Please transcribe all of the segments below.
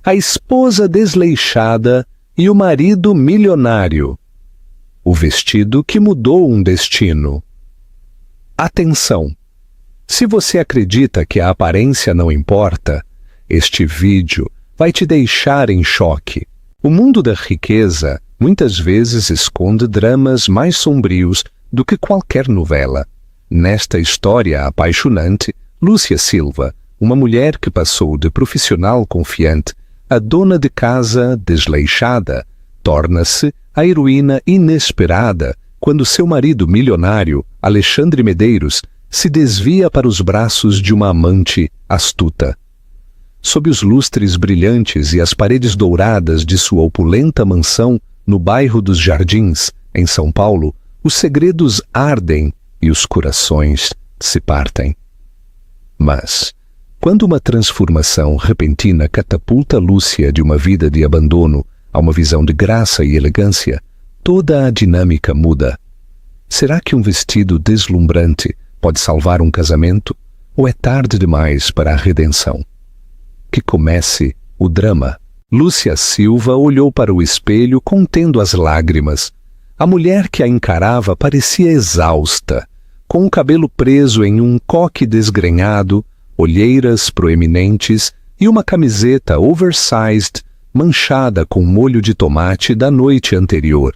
a esposa desleixada e o marido milionário. O vestido que mudou um destino. Atenção! Se você acredita que a aparência não importa, este vídeo vai te deixar em choque. O mundo da riqueza muitas vezes esconde dramas mais sombrios do que qualquer novela. Nesta história apaixonante, Lúcia Silva, uma mulher que passou de profissional confiante a dona de casa desleixada, torna-se a heroína inesperada quando seu marido milionário, Alexandre Medeiros, se desvia para os braços de uma amante astuta. Sob os lustres brilhantes e as paredes douradas de sua opulenta mansão no bairro dos Jardins, em São Paulo, os segredos ardem e os corações se partem. Mas, quando uma transformação repentina catapulta Lúcia de uma vida de abandono a uma visão de graça e elegância, toda a dinâmica muda. Será que um vestido deslumbrante pode salvar um casamento? Ou é tarde demais para a redenção? Que comece o drama. Lúcia Silva olhou para o espelho contendo as lágrimas. A mulher que a encarava parecia exausta, com o cabelo preso em um coque desgrenhado, olheiras proeminentes e uma camiseta oversized manchada com molho de tomate da noite anterior.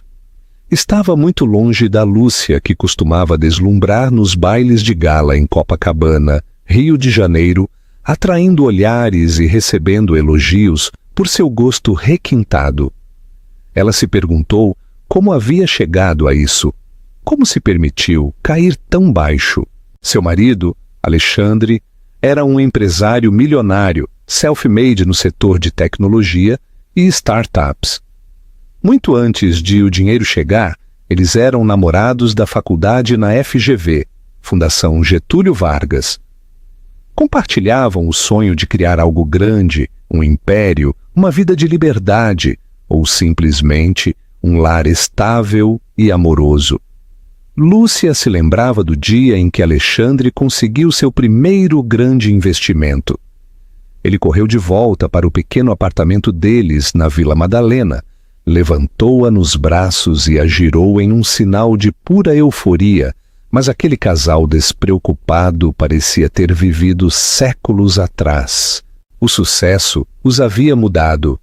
Estava muito longe da Lúcia que costumava deslumbrar nos bailes de gala em Copacabana, Rio de Janeiro, atraindo olhares e recebendo elogios por seu gosto requintado. Ela se perguntou como havia chegado a isso. Como se permitiu cair tão baixo? Seu marido, Alexandre, era um empresário milionário, self-made no setor de tecnologia e startups. Muito antes de o dinheiro chegar, eles eram namorados da faculdade na FGV, Fundação Getúlio Vargas. Compartilhavam o sonho de criar algo grande, um império, uma vida de liberdade, ou simplesmente um lar estável e amoroso. Lúcia se lembrava do dia em que Alexandre conseguiu seu primeiro grande investimento. Ele correu de volta para o pequeno apartamento deles na Vila Madalena, levantou-a nos braços e a girou em um sinal de pura euforia, mas aquele casal despreocupado parecia ter vivido séculos atrás. O sucesso os havia mudado.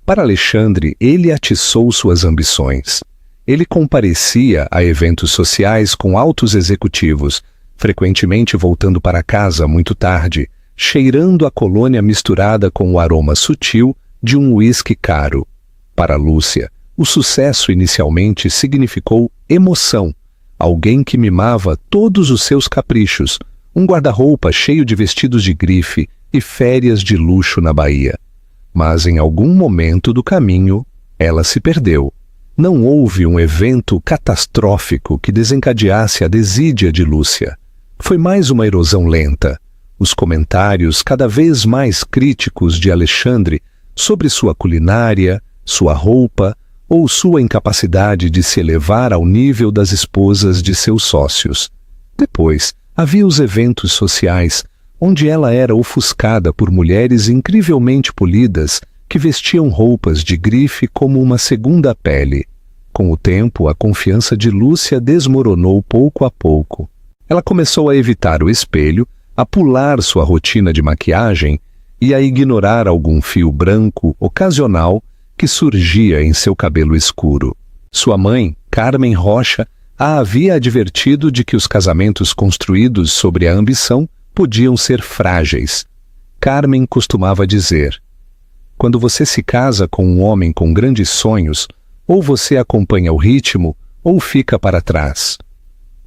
Para Alexandre, ele atiçou suas ambições. Ele comparecia a eventos sociais com altos executivos, frequentemente voltando para casa muito tarde, cheirando a colônia misturada com o aroma sutil de um uísque caro. Para Lúcia, o sucesso inicialmente significou emoção, alguém que mimava todos os seus caprichos, um guarda-roupa cheio de vestidos de grife e férias de luxo na Bahia. Mas em algum momento do caminho, ela se perdeu. Não houve um evento catastrófico que desencadeasse a desídia de Lúcia. Foi mais uma erosão lenta. Os comentários cada vez mais críticos de Alexandre sobre sua culinária, sua roupa ou sua incapacidade de se elevar ao nível das esposas de seus sócios. Depois, havia os eventos sociais, onde ela era ofuscada por mulheres incrivelmente polidas que vestiam roupas de grife como uma segunda pele. Com o tempo, a confiança de Lúcia desmoronou pouco a pouco. Ela começou a evitar o espelho, a pular sua rotina de maquiagem e a ignorar algum fio branco ocasional que surgia em seu cabelo escuro. Sua mãe, Carmen Rocha, a havia advertido de que os casamentos construídos sobre a ambição podiam ser frágeis. Carmen costumava dizer: quando você se casa com um homem com grandes sonhos, ou você acompanha o ritmo, ou fica para trás.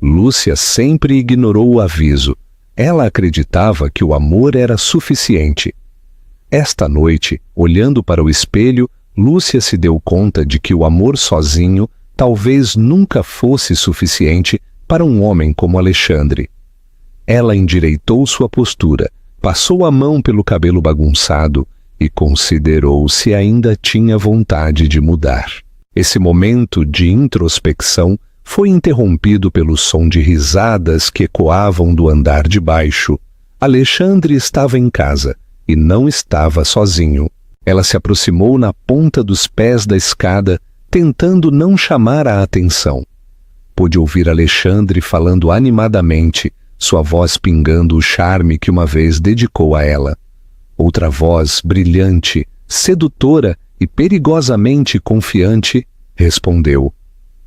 Lúcia sempre ignorou o aviso. Ela acreditava que o amor era suficiente. Esta noite, olhando para o espelho, Lúcia se deu conta de que o amor sozinho talvez nunca fosse suficiente para um homem como Alexandre. Ela endireitou sua postura, passou a mão pelo cabelo bagunçado e considerou se ainda tinha vontade de mudar. Esse momento de introspecção foi interrompido pelo som de risadas que ecoavam do andar de baixo. Alexandre estava em casa e não estava sozinho. Ela se aproximou na ponta dos pés da escada, tentando não chamar a atenção. Pôde ouvir Alexandre falando animadamente, sua voz pingando o charme que uma vez dedicou a ela. Outra voz, brilhante, sedutora e perigosamente confiante, respondeu.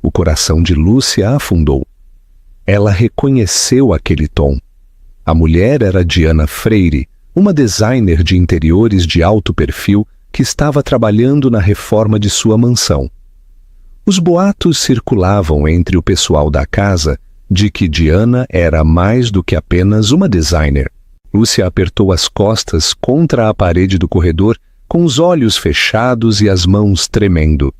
O coração de Lúcia afundou. Ela reconheceu aquele tom. A mulher era Diana Freire, uma designer de interiores de alto perfil que estava trabalhando na reforma de sua mansão. Os boatos circulavam entre o pessoal da casa de que Diana era mais do que apenas uma designer. Lúcia apertou as costas contra a parede do corredor, com os olhos fechados e as mãos tremendo.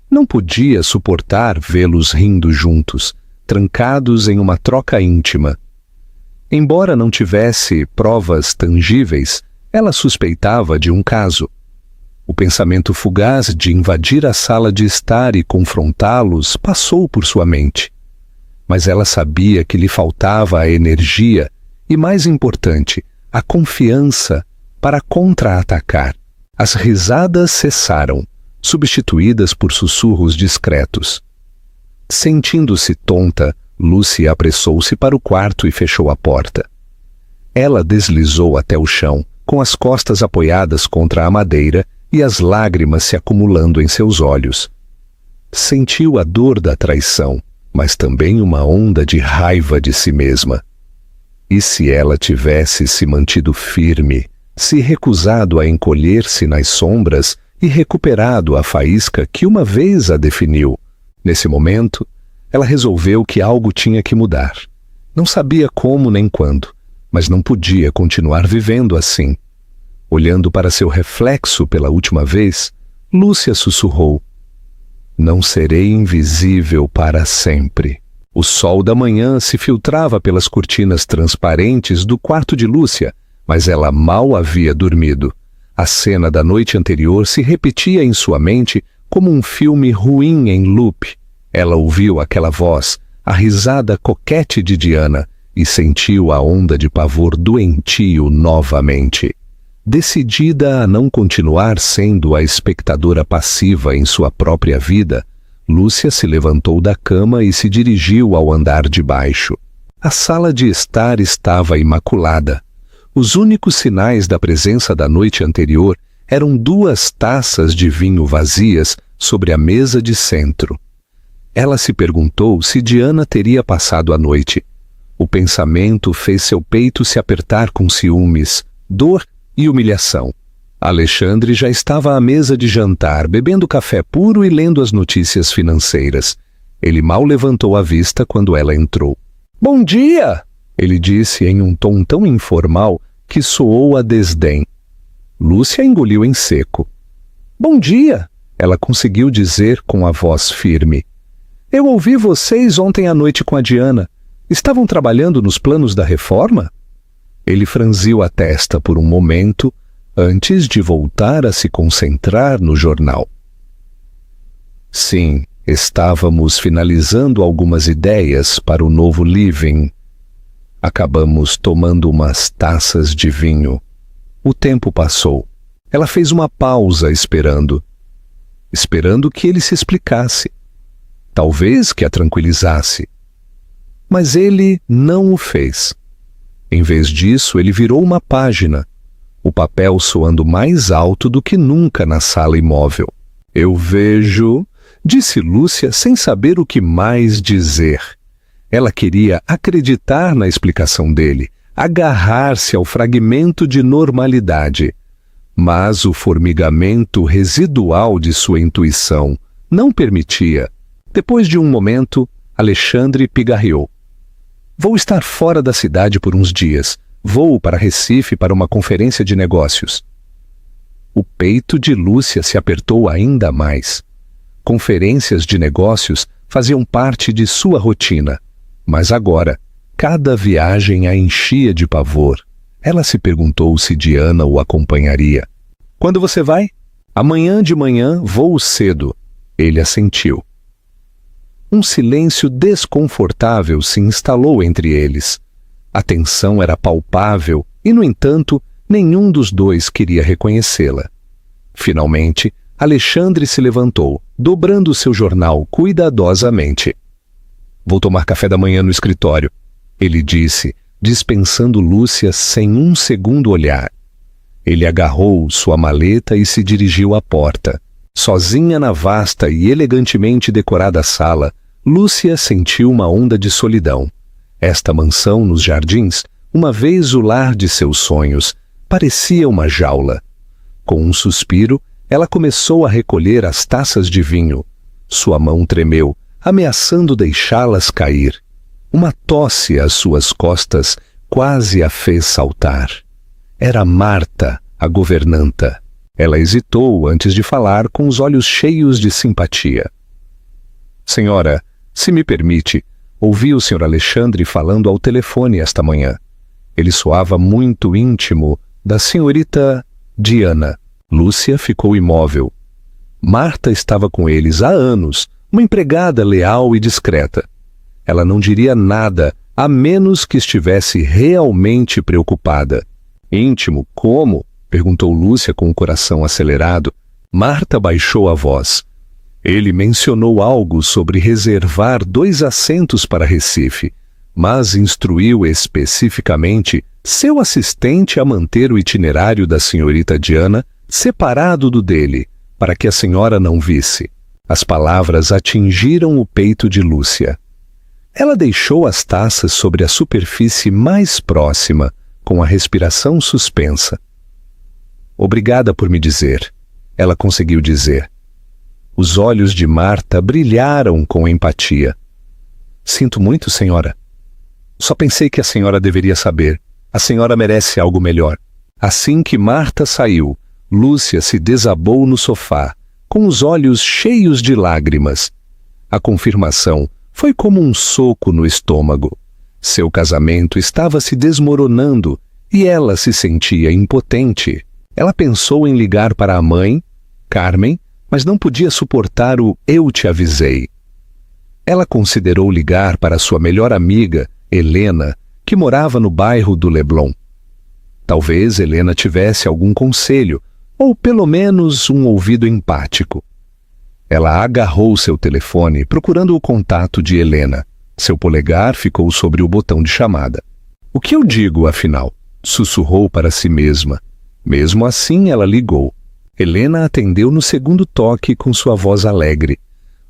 Não podia suportar vê-los rindo juntos, trancados em uma troca íntima. Embora não tivesse provas tangíveis, ela suspeitava de um caso. O pensamento fugaz de invadir a sala de estar e confrontá-los passou por sua mente. Mas ela sabia que lhe faltava a energia e, mais importante, a confiança para contra-atacar. As risadas cessaram, substituídas por sussurros discretos. Sentindo-se tonta, Lucy apressou-se para o quarto e fechou a porta. Ela deslizou até o chão, com as costas apoiadas contra a madeira e as lágrimas se acumulando em seus olhos. Sentiu a dor da traição, mas também uma onda de raiva de si mesma. E se ela tivesse se mantido firme, se recusado a encolher-se nas sombras e recuperado a faísca que uma vez a definiu? Nesse momento, ela resolveu que algo tinha que mudar. Não sabia como nem quando, mas não podia continuar vivendo assim. Olhando para seu reflexo pela última vez, Lúcia sussurrou: "Não serei invisível para sempre." O sol da manhã se filtrava pelas cortinas transparentes do quarto de Lúcia, mas ela mal havia dormido. A cena da noite anterior se repetia em sua mente como um filme ruim em loop. Ela ouviu aquela voz, a risada coquete de Diana, e sentiu a onda de pavor doentio novamente. Decidida a não continuar sendo a espectadora passiva em sua própria vida, Lúcia se levantou da cama e se dirigiu ao andar de baixo. A sala de estar estava imaculada. Os únicos sinais da presença da noite anterior eram 2 taças de vinho vazias sobre a mesa de centro. Ela se perguntou se Diana teria passado a noite. O pensamento fez seu peito se apertar com ciúmes, dor e humilhação. Alexandre já estava à mesa de jantar, bebendo café puro e lendo as notícias financeiras. Ele mal levantou a vista quando ela entrou. "Bom dia!" ele disse em um tom tão informal que soou a desdém. Lúcia engoliu em seco. "Bom dia!" ela conseguiu dizer com a voz firme. "Eu ouvi vocês ontem à noite com a Diana. Estavam trabalhando nos planos da reforma?" Ele franziu a testa por um momento, antes de voltar a se concentrar no jornal. "Sim, estávamos finalizando algumas ideias para o novo living. Acabamos tomando umas taças de vinho. O tempo passou. Ela fez uma pausa esperando que ele se explicasse. Talvez que a tranquilizasse. Mas ele não o fez. Em vez disso, ele virou uma página, o papel soando mais alto do que nunca na sala imóvel. "Eu vejo", disse Lúcia sem saber o que mais dizer. Ela queria acreditar na explicação dele, agarrar-se ao fragmento de normalidade. Mas o formigamento residual de sua intuição não permitia. Depois de um momento, Alexandre pigarreou. "Vou estar fora da cidade por uns dias. Vou para Recife para uma conferência de negócios." O peito de Lúcia se apertou ainda mais. Conferências de negócios faziam parte de sua rotina. Mas agora, cada viagem a enchia de pavor. Ela se perguntou se Diana o acompanharia. "Quando você vai?" "Amanhã de manhã vou cedo." Ele assentiu. Um silêncio desconfortável se instalou entre eles. A tensão era palpável e, no entanto, nenhum dos dois queria reconhecê-la. Finalmente, Alexandre se levantou, dobrando seu jornal cuidadosamente. Vou tomar café da manhã no escritório, ele disse, dispensando Lúcia sem um segundo olhar. Ele agarrou sua maleta e se dirigiu à porta. Sozinha na vasta e elegantemente decorada sala, Lúcia sentiu uma onda de solidão. Esta mansão nos jardins, uma vez o lar de seus sonhos, parecia uma jaula. Com um suspiro, ela começou a recolher as taças de vinho. Sua mão tremeu, ameaçando deixá-las cair. Uma tosse às suas costas quase a fez saltar. Era Marta, a governanta. Ela hesitou antes de falar, com os olhos cheios de simpatia. Senhora, se me permite, ouvi o Sr. Alexandre falando ao telefone esta manhã. Ele soava muito íntimo da senhorita Diana. Lúcia ficou imóvel. Marta estava com eles há anos, uma empregada leal e discreta. Ela não diria nada, a menos que estivesse realmente preocupada. Íntimo, como? Perguntou Lúcia com o coração acelerado. Marta baixou a voz. Ele mencionou algo sobre reservar 2 assentos para Recife, mas instruiu especificamente seu assistente a manter o itinerário da senhorita Diana separado do dele, para que a senhora não visse. As palavras atingiram o peito de Lúcia. Ela deixou as taças sobre a superfície mais próxima, com a respiração suspensa. Obrigada por me dizer, ela conseguiu dizer. Os olhos de Marta brilharam com empatia. Sinto muito, senhora. Só pensei que a senhora deveria saber. A senhora merece algo melhor. Assim que Marta saiu, Lúcia se desabou no sofá, com os olhos cheios de lágrimas. A confirmação foi como um soco no estômago. Seu casamento estava se desmoronando e ela se sentia impotente. Ela pensou em ligar para a mãe, Carmen, mas não podia suportar o "eu te avisei". Ela considerou ligar para sua melhor amiga, Helena, que morava no bairro do Leblon. Talvez Helena tivesse algum conselho, ou pelo menos um ouvido empático. Ela agarrou seu telefone, procurando o contato de Helena. Seu polegar ficou sobre o botão de chamada. O que eu digo, afinal? Sussurrou para si mesma. Mesmo assim, ela ligou. Helena atendeu no segundo toque com sua voz alegre.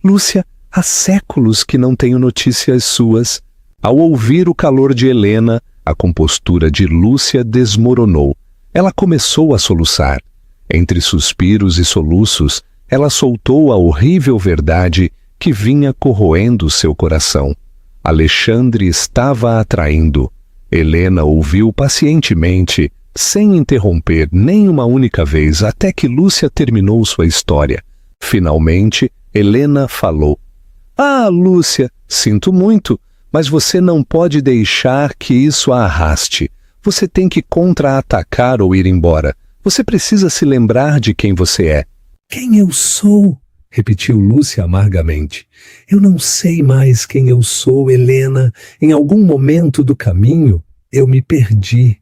Lúcia, há séculos que não tenho notícias suas. Ao ouvir o calor de Helena, a compostura de Lúcia desmoronou. Ela começou a soluçar. Entre suspiros e soluços, ela soltou a horrível verdade que vinha corroendo seu coração. Alexandre estava a atraindo. Helena ouviu pacientemente, sem interromper nem uma única vez, até que Lúcia terminou sua história. Finalmente, Helena falou. Ah, Lúcia, sinto muito, mas você não pode deixar que isso a arraste. Você tem que contra-atacar ou ir embora. Você precisa se lembrar de quem você é. Quem eu sou? Repetiu Lúcia amargamente. Eu não sei mais quem eu sou, Helena. Em algum momento do caminho, eu me perdi.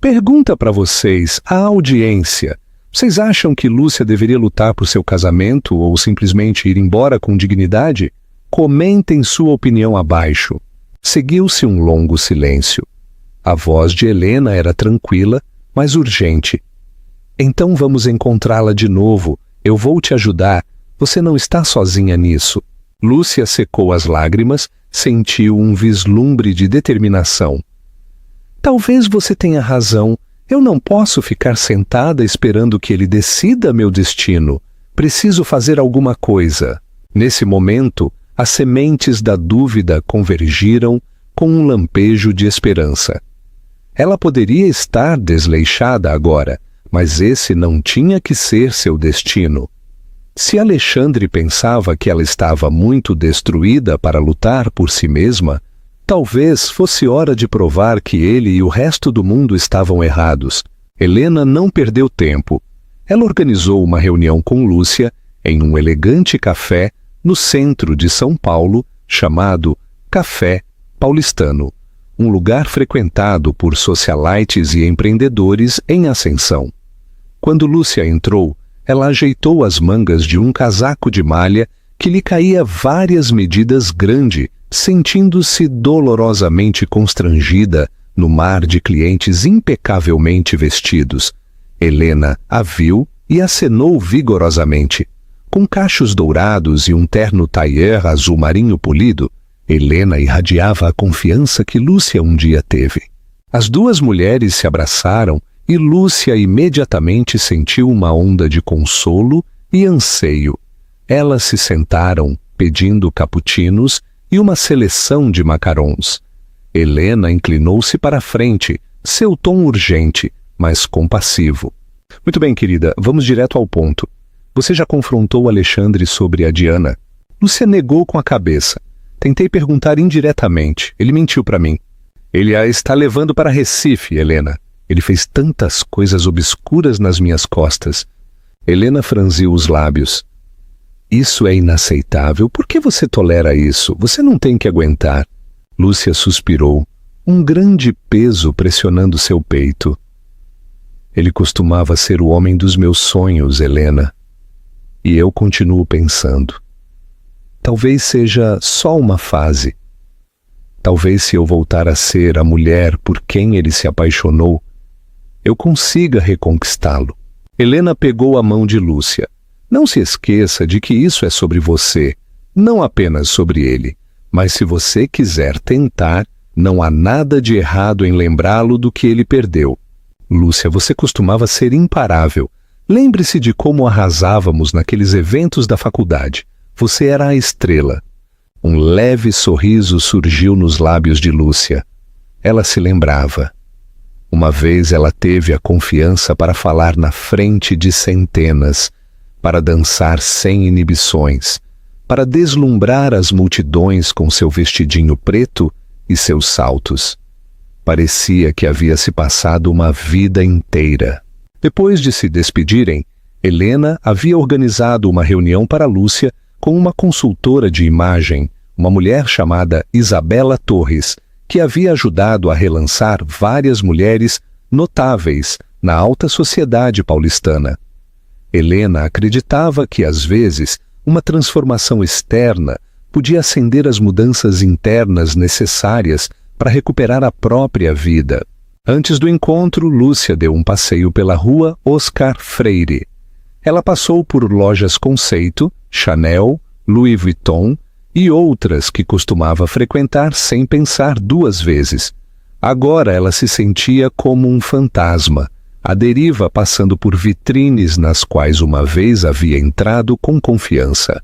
Pergunta para vocês, a audiência. Vocês acham que Lúcia deveria lutar por seu casamento ou simplesmente ir embora com dignidade? Comentem sua opinião abaixo. Seguiu-se um longo silêncio. A voz de Helena era tranquila, mas urgente. Então vamos encontrá-la de novo. Eu vou te ajudar. Você não está sozinha nisso. Lúcia secou as lágrimas, sentiu um vislumbre de determinação. Talvez você tenha razão. Eu não posso ficar sentada esperando que ele decida meu destino. Preciso fazer alguma coisa. Nesse momento, as sementes da dúvida convergiram com um lampejo de esperança. Ela poderia estar desleixada agora, mas esse não tinha que ser seu destino. Se Alexandre pensava que ela estava muito destruída para lutar por si mesma, talvez fosse hora de provar que ele e o resto do mundo estavam errados. Helena não perdeu tempo. Ela organizou uma reunião com Lúcia em um elegante café no centro de São Paulo, chamado Café Paulistano, um lugar frequentado por socialites e empreendedores em ascensão. Quando Lúcia entrou, ela ajeitou as mangas de um casaco de malha que lhe caía várias medidas grande, sentindo-se dolorosamente constrangida no mar de clientes impecavelmente vestidos. Helena a viu e acenou vigorosamente. Com cachos dourados e um terno tailleur azul marinho polido, Helena irradiava a confiança que Lúcia um dia teve. As duas mulheres se abraçaram e Lúcia imediatamente sentiu uma onda de consolo e anseio. Elas se sentaram, pedindo cappuccinos e uma seleção de macarons. Helena inclinou-se para a frente, seu tom urgente, mas compassivo. Muito bem, querida, vamos direto ao ponto. Você já confrontou Alexandre sobre a Diana? Lúcia negou com a cabeça. Tentei perguntar indiretamente. Ele mentiu para mim. Ele a está levando para Recife, Helena. Ele fez tantas coisas obscuras nas minhas costas. Helena franziu os lábios. Isso é inaceitável. Por que você tolera isso? Você não tem que aguentar. Lúcia suspirou, um grande peso pressionando seu peito. Ele costumava ser o homem dos meus sonhos, Helena. E eu continuo pensando. Talvez seja só uma fase. Talvez se eu voltar a ser a mulher por quem ele se apaixonou, eu consiga reconquistá-lo. Helena pegou a mão de Lúcia. Não se esqueça de que isso é sobre você, não apenas sobre ele. Mas se você quiser tentar, não há nada de errado em lembrá-lo do que ele perdeu. Lúcia, você costumava ser imparável. Lembre-se de como arrasávamos naqueles eventos da faculdade. Você era a estrela. Um leve sorriso surgiu nos lábios de Lúcia. Ela se lembrava. Uma vez ela teve a confiança para falar na frente de centenas, para dançar sem inibições, para deslumbrar as multidões com seu vestidinho preto e seus saltos. Parecia que havia se passado uma vida inteira. Depois de se despedirem, Helena havia organizado uma reunião para Lúcia com uma consultora de imagem, uma mulher chamada Isabela Torres, que havia ajudado a relançar várias mulheres notáveis na alta sociedade paulistana. Helena acreditava que, às vezes, uma transformação externa podia acender as mudanças internas necessárias para recuperar a própria vida. Antes do encontro, Lúcia deu um passeio pela rua Oscar Freire. Ela passou por lojas Conceito, Chanel, Louis Vuitton e outras que costumava frequentar sem pensar duas vezes. Agora ela se sentia como um fantasma, à deriva, passando por vitrines nas quais uma vez havia entrado com confiança.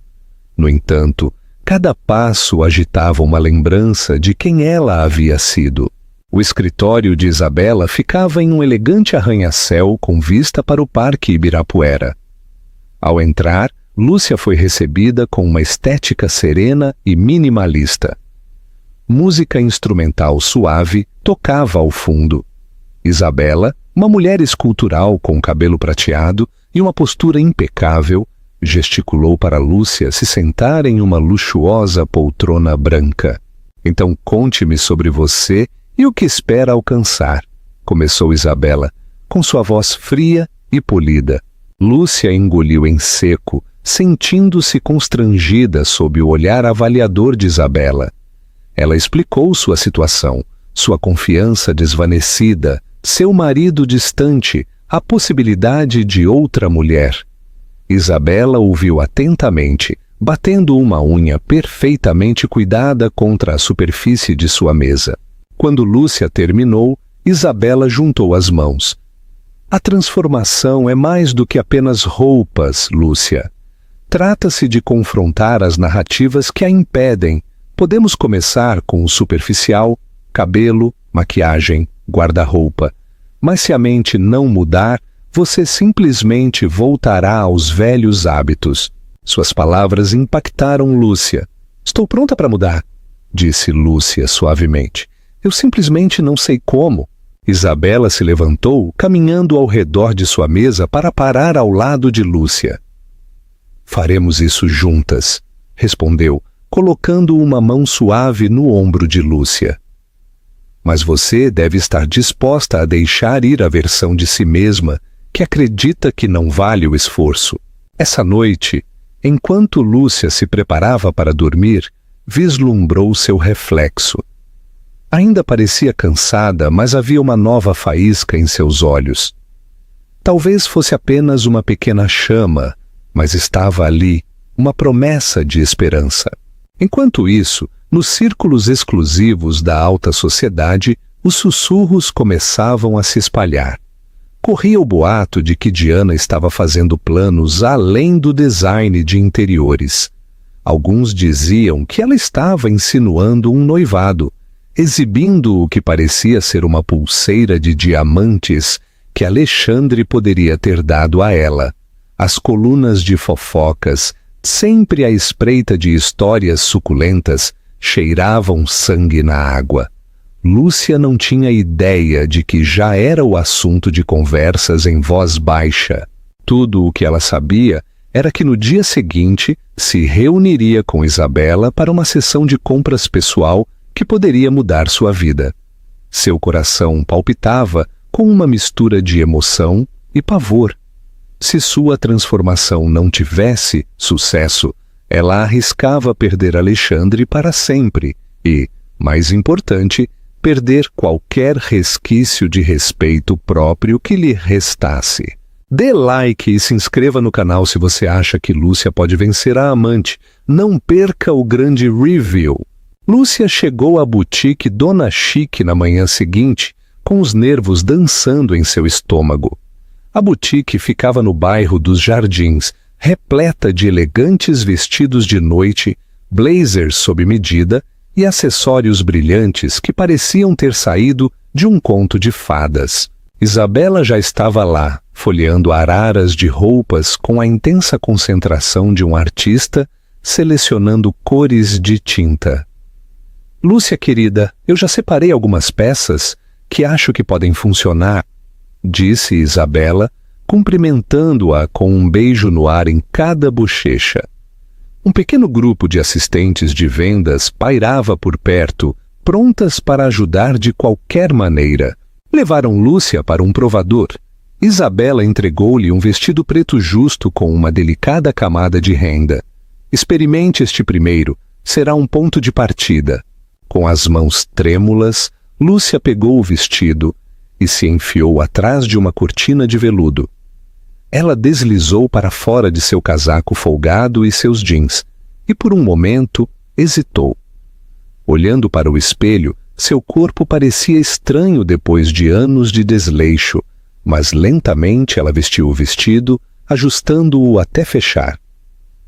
No entanto, cada passo agitava uma lembrança de quem ela havia sido. O escritório de Isabela ficava em um elegante arranha-céu com vista para o Parque Ibirapuera. Ao entrar, Lúcia foi recebida com uma estética serena e minimalista. Música instrumental suave tocava ao fundo. Isabela, uma mulher escultural com cabelo prateado e uma postura impecável, gesticulou para Lúcia se sentar em uma luxuosa poltrona branca. Então conte-me sobre você e o que espera alcançar, começou Isabela, com sua voz fria e polida. Lúcia engoliu em seco, sentindo-se constrangida sob o olhar avaliador de Isabela. Ela explicou sua situação, sua confiança desvanecida, seu marido distante, a possibilidade de outra mulher. Isabela ouviu atentamente, batendo uma unha perfeitamente cuidada contra a superfície de sua mesa. Quando Lúcia terminou, Isabela juntou as mãos. A transformação é mais do que apenas roupas, Lúcia. Trata-se de confrontar as narrativas que a impedem. Podemos começar com o superficial, cabelo, maquiagem, guarda-roupa. Mas se a mente não mudar, você simplesmente voltará aos velhos hábitos. Suas palavras impactaram Lúcia. Estou pronta para mudar, disse Lúcia suavemente. Eu simplesmente não sei como. Isabela se levantou, caminhando ao redor de sua mesa para parar ao lado de Lúcia. Faremos isso juntas, respondeu, colocando uma mão suave no ombro de Lúcia. Mas você deve estar disposta a deixar ir a versão de si mesma que acredita que não vale o esforço. Essa noite, enquanto Lúcia se preparava para dormir, vislumbrou seu reflexo. Ainda parecia cansada, mas havia uma nova faísca em seus olhos. Talvez fosse apenas uma pequena chama, mas estava ali, uma promessa de esperança. Enquanto isso, nos círculos exclusivos da alta sociedade, os sussurros começavam a se espalhar. Corria o boato de que Diana estava fazendo planos além do design de interiores. Alguns diziam que ela estava insinuando um noivado, exibindo o que parecia ser uma pulseira de diamantes que Alexandre poderia ter dado a ela. As colunas de fofocas, sempre à espreita de histórias suculentas, cheiravam sangue na água. Lúcia não tinha ideia de que já era o assunto de conversas em voz baixa. Tudo o que ela sabia era que no dia seguinte se reuniria com Isabela para uma sessão de compras pessoal que poderia mudar sua vida. Seu coração palpitava com uma mistura de emoção e pavor. Se sua transformação não tivesse sucesso, ela arriscava perder Alexandre para sempre e, mais importante, perder qualquer resquício de respeito próprio que lhe restasse. Dê like e se inscreva no canal se você acha que Lúcia pode vencer a amante. Não perca o grande review. Lúcia chegou à boutique Dona Chique na manhã seguinte, com os nervos dançando em seu estômago. A boutique ficava no bairro dos Jardins, repleta de elegantes vestidos de noite, blazers sob medida e acessórios brilhantes que pareciam ter saído de um conto de fadas. Isabela já estava lá, folheando araras de roupas com a intensa concentração de um artista, selecionando cores de tinta. Lúcia, querida, eu já separei algumas peças que acho que podem funcionar, disse Isabela, cumprimentando-a com um beijo no ar em cada bochecha. Um pequeno grupo de assistentes de vendas pairava por perto, prontas para ajudar de qualquer maneira. Levaram Lúcia para um provador. Isabela entregou-lhe um vestido preto justo com uma delicada camada de renda. Experimente este primeiro, será um ponto de partida. Com as mãos trêmulas, Lúcia pegou o vestido e se enfiou atrás de uma cortina de veludo. Ela deslizou para fora de seu casaco folgado e seus jeans, e por um momento hesitou. Olhando para o espelho, seu corpo parecia estranho depois de anos de desleixo, mas lentamente ela vestiu o vestido, ajustando-o até fechar.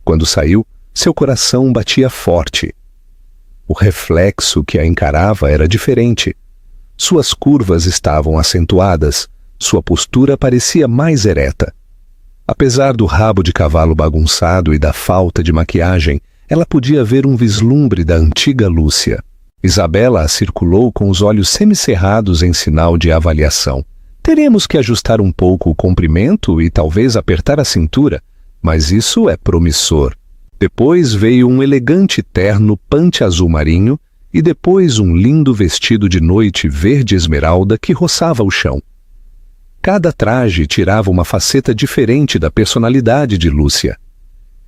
Quando saiu, seu coração batia forte. O reflexo que a encarava era diferente. Suas curvas estavam acentuadas, sua postura parecia mais ereta. Apesar do rabo de cavalo bagunçado e da falta de maquiagem, ela podia ver um vislumbre da antiga Lúcia. Isabela a circulou com os olhos semicerrados em sinal de avaliação. Teremos que ajustar um pouco o comprimento e talvez apertar a cintura, mas isso é promissor. Depois veio um elegante terno pante azul marinho e depois um lindo vestido de noite verde esmeralda que roçava o chão. Cada traje tirava uma faceta diferente da personalidade de Lúcia.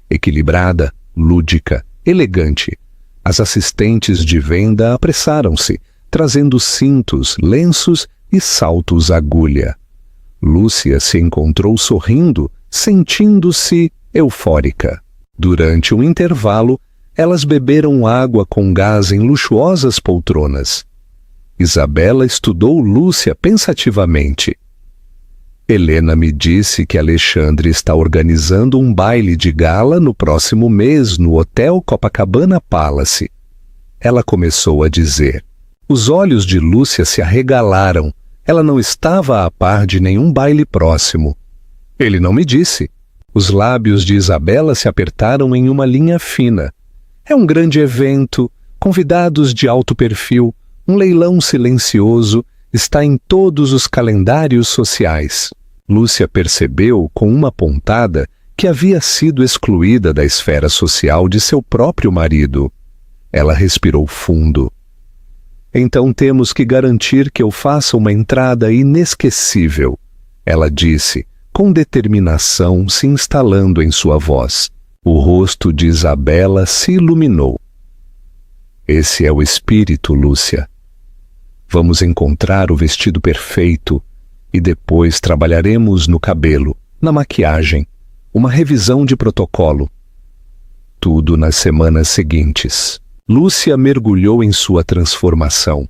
Equilibrada, lúdica, elegante, as assistentes de venda apressaram-se, trazendo cintos, lenços e saltos agulha. Lúcia se encontrou sorrindo, sentindo-se eufórica. Durante um intervalo, elas beberam água com gás em luxuosas poltronas. Isabela estudou Lúcia pensativamente. Helena me disse que Alexandre está organizando um baile de gala no próximo mês no Hotel Copacabana Palace. Ela começou a dizer. Os olhos de Lúcia se arregalaram. Ela não estava a par de nenhum baile próximo. Ele não me disse. Os lábios de Isabela se apertaram em uma linha fina. É um grande evento, convidados de alto perfil, um leilão silencioso, está em todos os calendários sociais. Lúcia percebeu com uma pontada que havia sido excluída da esfera social de seu próprio marido. Ela respirou fundo. Então temos que garantir que eu faça uma entrada inesquecível, ela disse, com determinação se instalando em sua voz. O rosto de Isabela se iluminou. Esse é o espírito, Lúcia. Vamos encontrar o vestido perfeito e depois trabalharemos no cabelo, na maquiagem, uma revisão de protocolo. Tudo nas semanas seguintes. Lúcia mergulhou em sua transformação.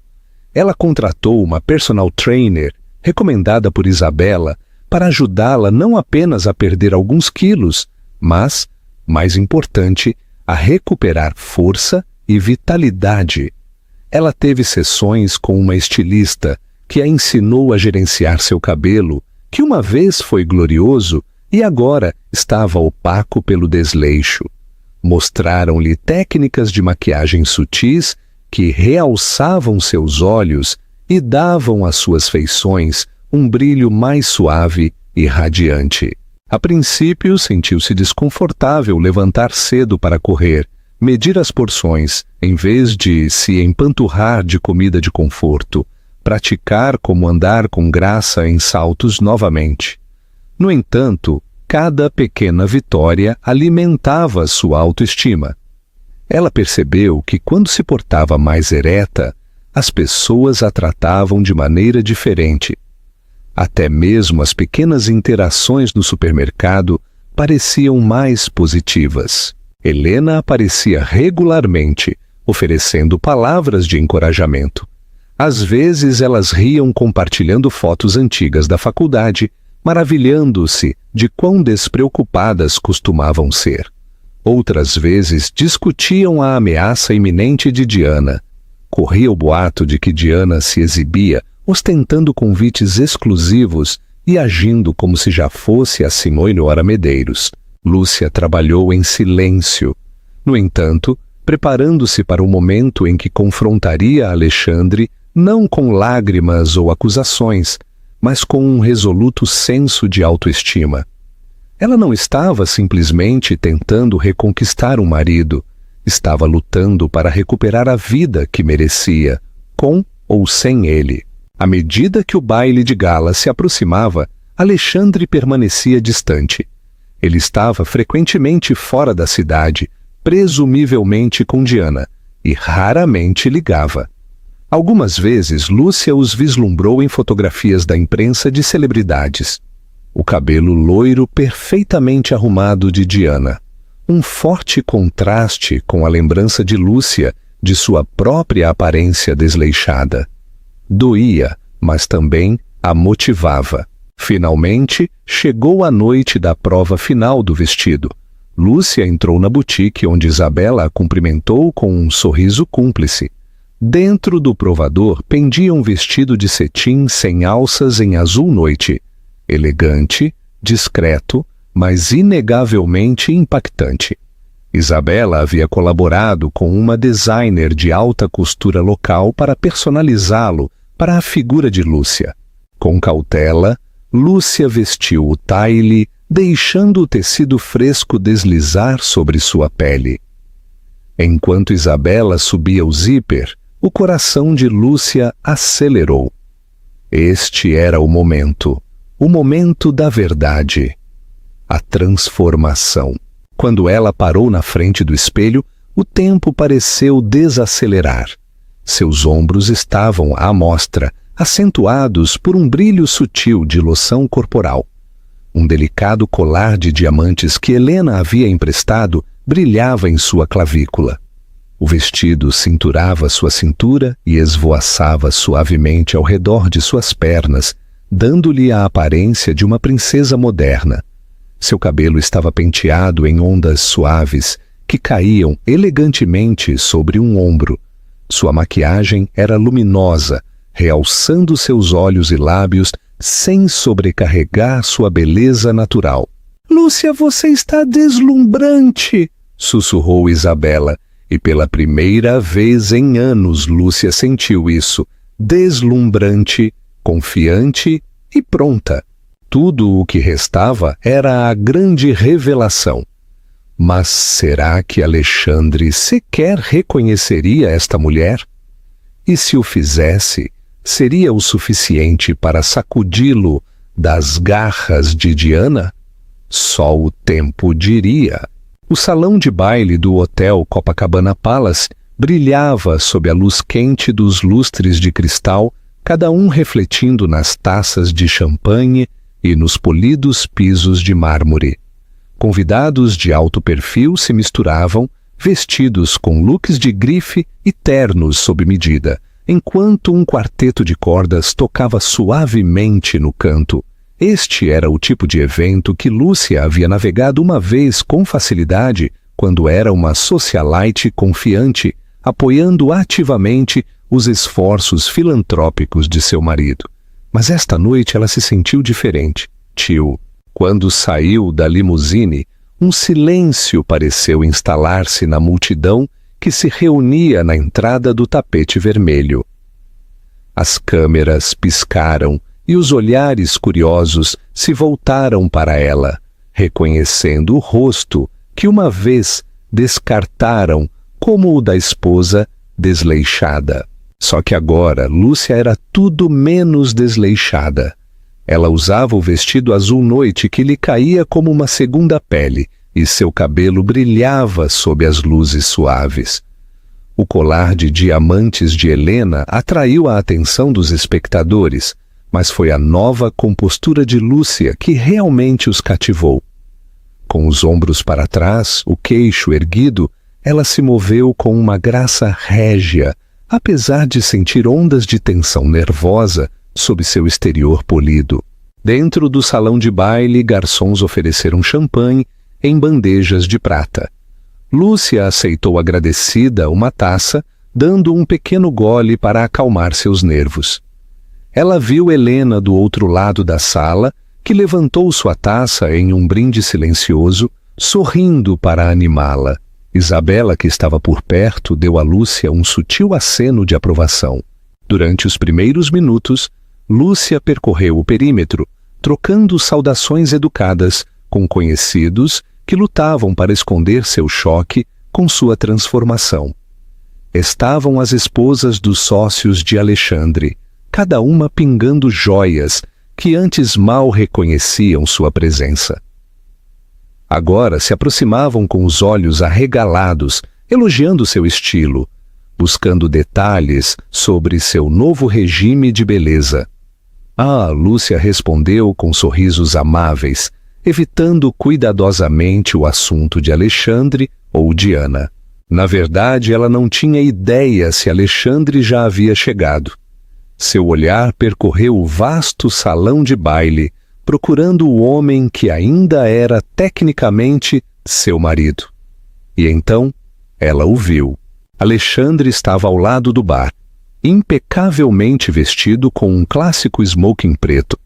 Ela contratou uma personal trainer recomendada por Isabela para ajudá-la não apenas a perder alguns quilos, mas, mais importante, a recuperar força e vitalidade. Ela teve sessões com uma estilista que a ensinou a gerenciar seu cabelo, que uma vez foi glorioso e agora estava opaco pelo desleixo. Mostraram-lhe técnicas de maquiagem sutis que realçavam seus olhos e davam às suas feições um brilho mais suave e radiante. A princípio, sentiu-se desconfortável levantar cedo para correr, medir as porções, em vez de se empanturrar de comida de conforto, praticar como andar com graça em saltos novamente. No entanto, cada pequena vitória alimentava sua autoestima. Ela percebeu que quando se portava mais ereta, as pessoas a tratavam de maneira diferente. Até mesmo as pequenas interações no supermercado pareciam mais positivas. Helena aparecia regularmente, oferecendo palavras de encorajamento. Às vezes elas riam compartilhando fotos antigas da faculdade, maravilhando-se de quão despreocupadas costumavam ser. Outras vezes discutiam a ameaça iminente de Diana. Corria o boato de que Diana se exibia, ostentando convites exclusivos e agindo como se já fosse a Simone Ora Medeiros. Lúcia trabalhou em silêncio. No entanto, preparando-se para o momento em que confrontaria Alexandre, não com lágrimas ou acusações, mas com um resoluto senso de autoestima. Ela não estava simplesmente tentando reconquistar um marido, estava lutando para recuperar a vida que merecia, com ou sem ele. À medida que o baile de gala se aproximava, Alexandre permanecia distante. Ele estava frequentemente fora da cidade, presumivelmente com Diana, e raramente ligava. Algumas vezes Lúcia os vislumbrou em fotografias da imprensa de celebridades. O cabelo loiro perfeitamente arrumado de Diana. Um forte contraste com a lembrança de Lúcia de sua própria aparência desleixada. Doía, mas também a motivava. Finalmente, chegou a noite da prova final do vestido. Lúcia entrou na boutique onde Isabela a cumprimentou com um sorriso cúmplice. Dentro do provador pendia um vestido de cetim sem alças em azul noite. Elegante, discreto, mas inegavelmente impactante. Isabela havia colaborado com uma designer de alta costura local para personalizá-lo para a figura de Lúcia. Com cautela, Lúcia vestiu o taille, deixando o tecido fresco deslizar sobre sua pele. Enquanto Isabela subia o zíper, o coração de Lúcia acelerou. Este era o momento da verdade. A transformação. Quando ela parou na frente do espelho, o tempo pareceu desacelerar. Seus ombros estavam à mostra, acentuados por um brilho sutil de loção corporal. Um delicado colar de diamantes que Helena havia emprestado brilhava em sua clavícula. O vestido cinturava sua cintura e esvoaçava suavemente ao redor de suas pernas, dando-lhe a aparência de uma princesa moderna. Seu cabelo estava penteado em ondas suaves que caíam elegantemente sobre um ombro. Sua maquiagem era luminosa, realçando seus olhos e lábios sem sobrecarregar sua beleza natural. "Lúcia, você está deslumbrante!" sussurrou Isabela, e pela primeira vez em anos Lúcia sentiu isso, deslumbrante, confiante e pronta. Tudo o que restava era a grande revelação. Mas será que Alexandre sequer reconheceria esta mulher? E se o fizesse, seria o suficiente para sacudi-lo das garras de Diana? Só o tempo diria. O salão de baile do Hotel Copacabana Palace brilhava sob a luz quente dos lustres de cristal, cada um refletindo nas taças de champanhe e nos polidos pisos de mármore. Convidados de alto perfil se misturavam, vestidos com looks de grife e ternos sob medida, enquanto um quarteto de cordas tocava suavemente no canto. Este era o tipo de evento que Lúcia havia navegado uma vez com facilidade quando era uma socialite confiante, apoiando ativamente os esforços filantrópicos de seu marido. Mas esta noite ela se sentiu diferente. Tio, quando saiu da limusine, um silêncio pareceu instalar-se na multidão que se reunia na entrada do tapete vermelho. As câmeras piscaram e os olhares curiosos se voltaram para ela, reconhecendo o rosto que uma vez descartaram como o da esposa desleixada. Só que agora Lúcia era tudo menos desleixada. Ela usava o vestido azul noite que lhe caía como uma segunda pele, e seu cabelo brilhava sob as luzes suaves. O colar de diamantes de Helena atraiu a atenção dos espectadores, mas foi a nova compostura de Lúcia que realmente os cativou. Com os ombros para trás, o queixo erguido, ela se moveu com uma graça régia, apesar de sentir ondas de tensão nervosa sob seu exterior polido. Dentro do salão de baile, garçons ofereceram champanhe em bandejas de prata. Lúcia aceitou agradecida uma taça, dando um pequeno gole para acalmar seus nervos. Ela viu Helena do outro lado da sala, que levantou sua taça em um brinde silencioso, sorrindo para animá-la. Isabela, que estava por perto, deu a Lúcia um sutil aceno de aprovação. Durante os primeiros minutos, Lúcia percorreu o perímetro, trocando saudações educadas com conhecidos que lutavam para esconder seu choque com sua transformação. Estavam as esposas dos sócios de Alexandre, cada uma pingando joias que antes mal reconheciam sua presença. Agora se aproximavam com os olhos arregalados, elogiando seu estilo, buscando detalhes sobre seu novo regime de beleza. Lúcia respondeu com sorrisos amáveis, evitando cuidadosamente o assunto de Alexandre ou Diana. Na verdade, ela não tinha ideia se Alexandre já havia chegado. Seu olhar percorreu o vasto salão de baile, procurando o homem que ainda era tecnicamente seu marido. E então, ela o viu. Alexandre estava ao lado do bar, impecavelmente vestido com um clássico smoking preto.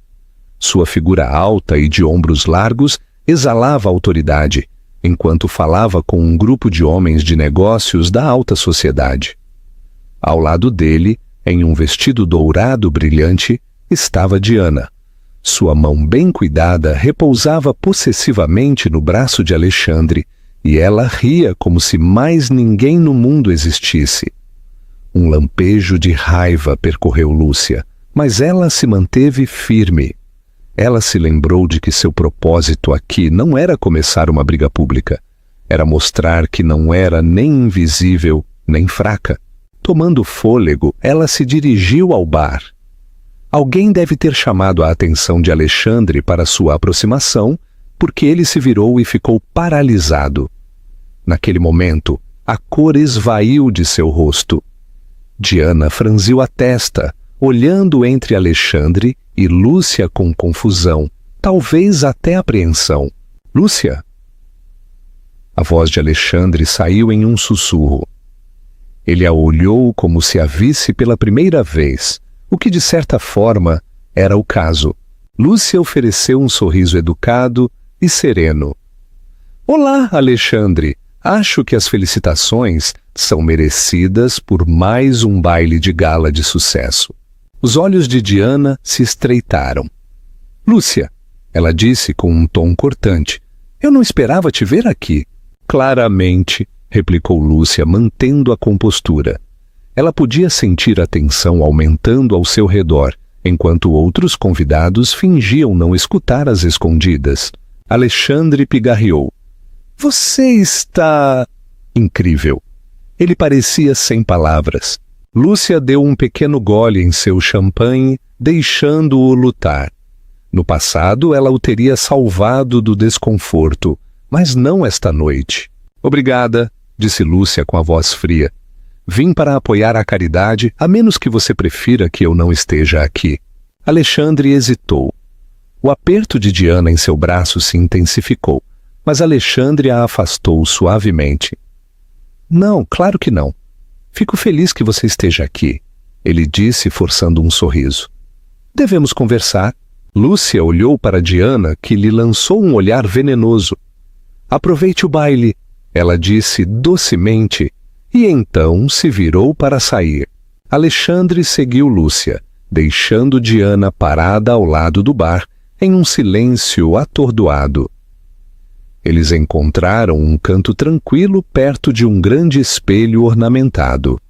Sua figura alta e de ombros largos exalava autoridade, enquanto falava com um grupo de homens de negócios da alta sociedade. Ao lado dele, em um vestido dourado brilhante, estava Diana. Sua mão bem cuidada repousava possessivamente no braço de Alexandre, e ela ria como se mais ninguém no mundo existisse. Um lampejo de raiva percorreu Lúcia, mas ela se manteve firme. Ela se lembrou de que seu propósito aqui não era começar uma briga pública. Era mostrar que não era nem invisível, nem fraca. Tomando fôlego, ela se dirigiu ao bar. Alguém deve ter chamado a atenção de Alexandre para sua aproximação, porque ele se virou e ficou paralisado. Naquele momento, a cor esvaiu de seu rosto. Diana franziu a testa, olhando entre Alexandre e Lúcia com confusão, talvez até apreensão. Lúcia? A voz de Alexandre saiu em um sussurro. Ele a olhou como se a visse pela primeira vez, o que de certa forma era o caso. Lúcia ofereceu um sorriso educado e sereno. Olá, Alexandre. Acho que as felicitações são merecidas por mais um baile de gala de sucesso. Os olhos de Diana se estreitaram. Lúcia, ela disse com um tom cortante, eu não esperava te ver aqui. Claramente, replicou Lúcia, mantendo a compostura. Ela podia sentir a tensão aumentando ao seu redor enquanto outros convidados fingiam não escutar às escondidas. Alexandre pigarreou. Você está... Incrível. Ele parecia sem palavras. Lúcia deu um pequeno gole em seu champanhe, deixando-o lutar. No passado, ela o teria salvado do desconforto, mas não esta noite. Obrigada, disse Lúcia com a voz fria. Vim para apoiar a caridade, a menos que você prefira que eu não esteja aqui. Alexandre hesitou. O aperto de Diana em seu braço se intensificou, mas Alexandre a afastou suavemente. Não, claro que não. Fico feliz que você esteja aqui, ele disse, forçando um sorriso. Devemos conversar. Lúcia olhou para Diana, que lhe lançou um olhar venenoso. Aproveite o baile, ela disse docemente, e então se virou para sair. Alexandre seguiu Lúcia, deixando Diana parada ao lado do bar, em um silêncio atordoado. Eles encontraram um canto tranquilo perto de um grande espelho ornamentado.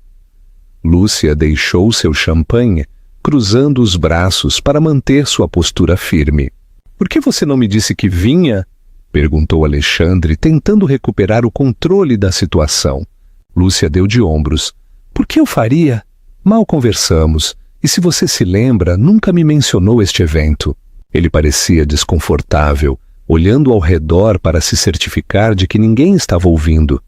Lúcia deixou seu champanhe, cruzando os braços para manter sua postura firme. Por que você não me disse que vinha? Perguntou Alexandre, tentando recuperar o controle da situação. Lúcia deu de ombros. Por que eu faria? Mal conversamos, e se você se lembra, nunca me mencionou este evento. Ele parecia desconfortável, olhando ao redor para se certificar de que ninguém estava ouvindo.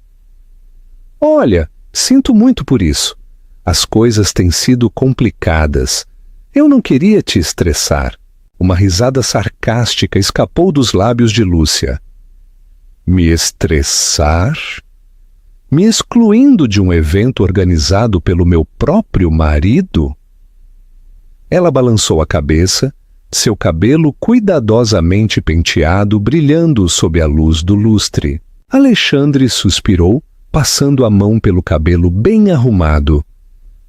Olha, sinto muito por isso. As coisas têm sido complicadas. Eu não queria te estressar. Uma risada sarcástica escapou dos lábios de Lúcia. Me estressar? Me excluindo de um evento organizado pelo meu próprio marido? Ela balançou a cabeça, seu cabelo cuidadosamente penteado brilhando sob a luz do lustre. Alexandre suspirou, passando a mão pelo cabelo bem arrumado.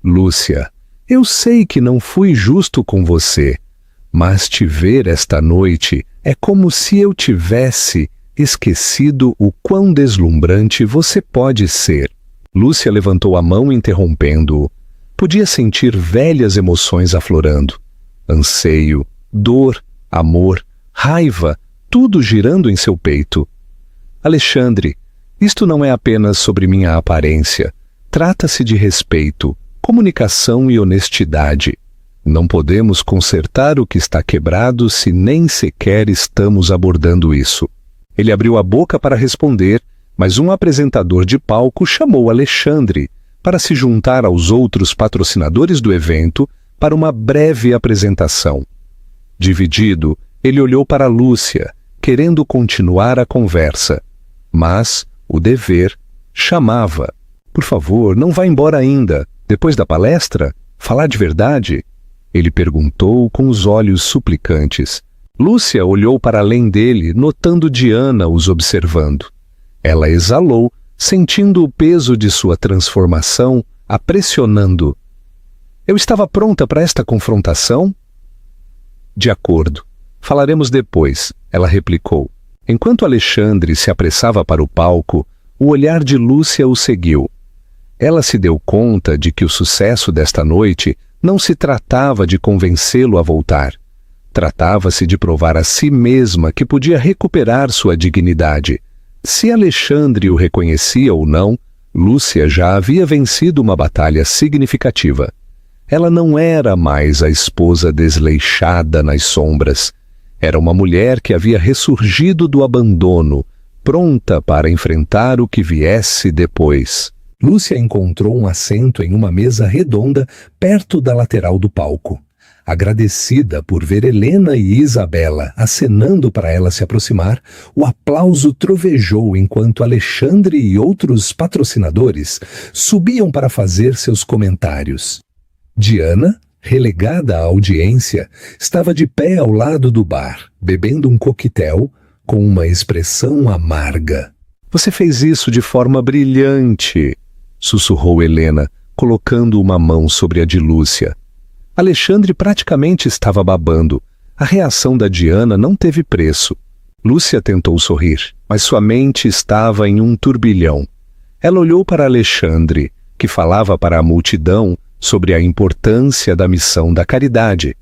Lúcia, eu sei que não fui justo com você, mas te ver esta noite é como se eu tivesse esquecido o quão deslumbrante você pode ser. Lúcia levantou a mão interrompendo-o. Podia sentir velhas emoções aflorando. Anseio, dor, amor, raiva, tudo girando em seu peito. Alexandre, isto não é apenas sobre minha aparência. Trata-se de respeito, comunicação e honestidade. Não podemos consertar o que está quebrado se nem sequer estamos abordando isso. Ele abriu a boca para responder, mas um apresentador de palco chamou Alexandre para se juntar aos outros patrocinadores do evento para uma breve apresentação. Dividido, ele olhou para Lúcia, querendo continuar a conversa. Mas o dever chamava. Por favor, não vá embora ainda. Depois da palestra? Falar de verdade? Ele perguntou com os olhos suplicantes. Lúcia olhou para além dele, notando Diana os observando. Ela exalou, sentindo o peso de sua transformação, a pressionando. Eu estava pronta para esta confrontação? De acordo. Falaremos depois, ela replicou. Enquanto Alexandre se apressava para o palco, o olhar de Lúcia o seguiu. Ela se deu conta de que o sucesso desta noite não se tratava de convencê-lo a voltar. Tratava-se de provar a si mesma que podia recuperar sua dignidade. Se Alexandre o reconhecia ou não, Lúcia já havia vencido uma batalha significativa. Ela não era mais a esposa desleixada nas sombras. Era uma mulher que havia ressurgido do abandono, pronta para enfrentar o que viesse depois. Lúcia encontrou um assento em uma mesa redonda perto da lateral do palco. Agradecida por ver Helena e Isabela acenando para ela se aproximar, o aplauso trovejou enquanto Alexandre e outros patrocinadores subiam para fazer seus comentários. Diana, relegada à audiência, estava de pé ao lado do bar, bebendo um coquetel com uma expressão amarga. Você fez isso de forma brilhante, sussurrou Helena, colocando uma mão sobre a de Lúcia. Alexandre praticamente estava babando. A reação da Diana não teve preço. Lúcia tentou sorrir, mas sua mente estava em um turbilhão. Ela olhou para Alexandre, que falava para a multidão sobre a importância da missão da caridade.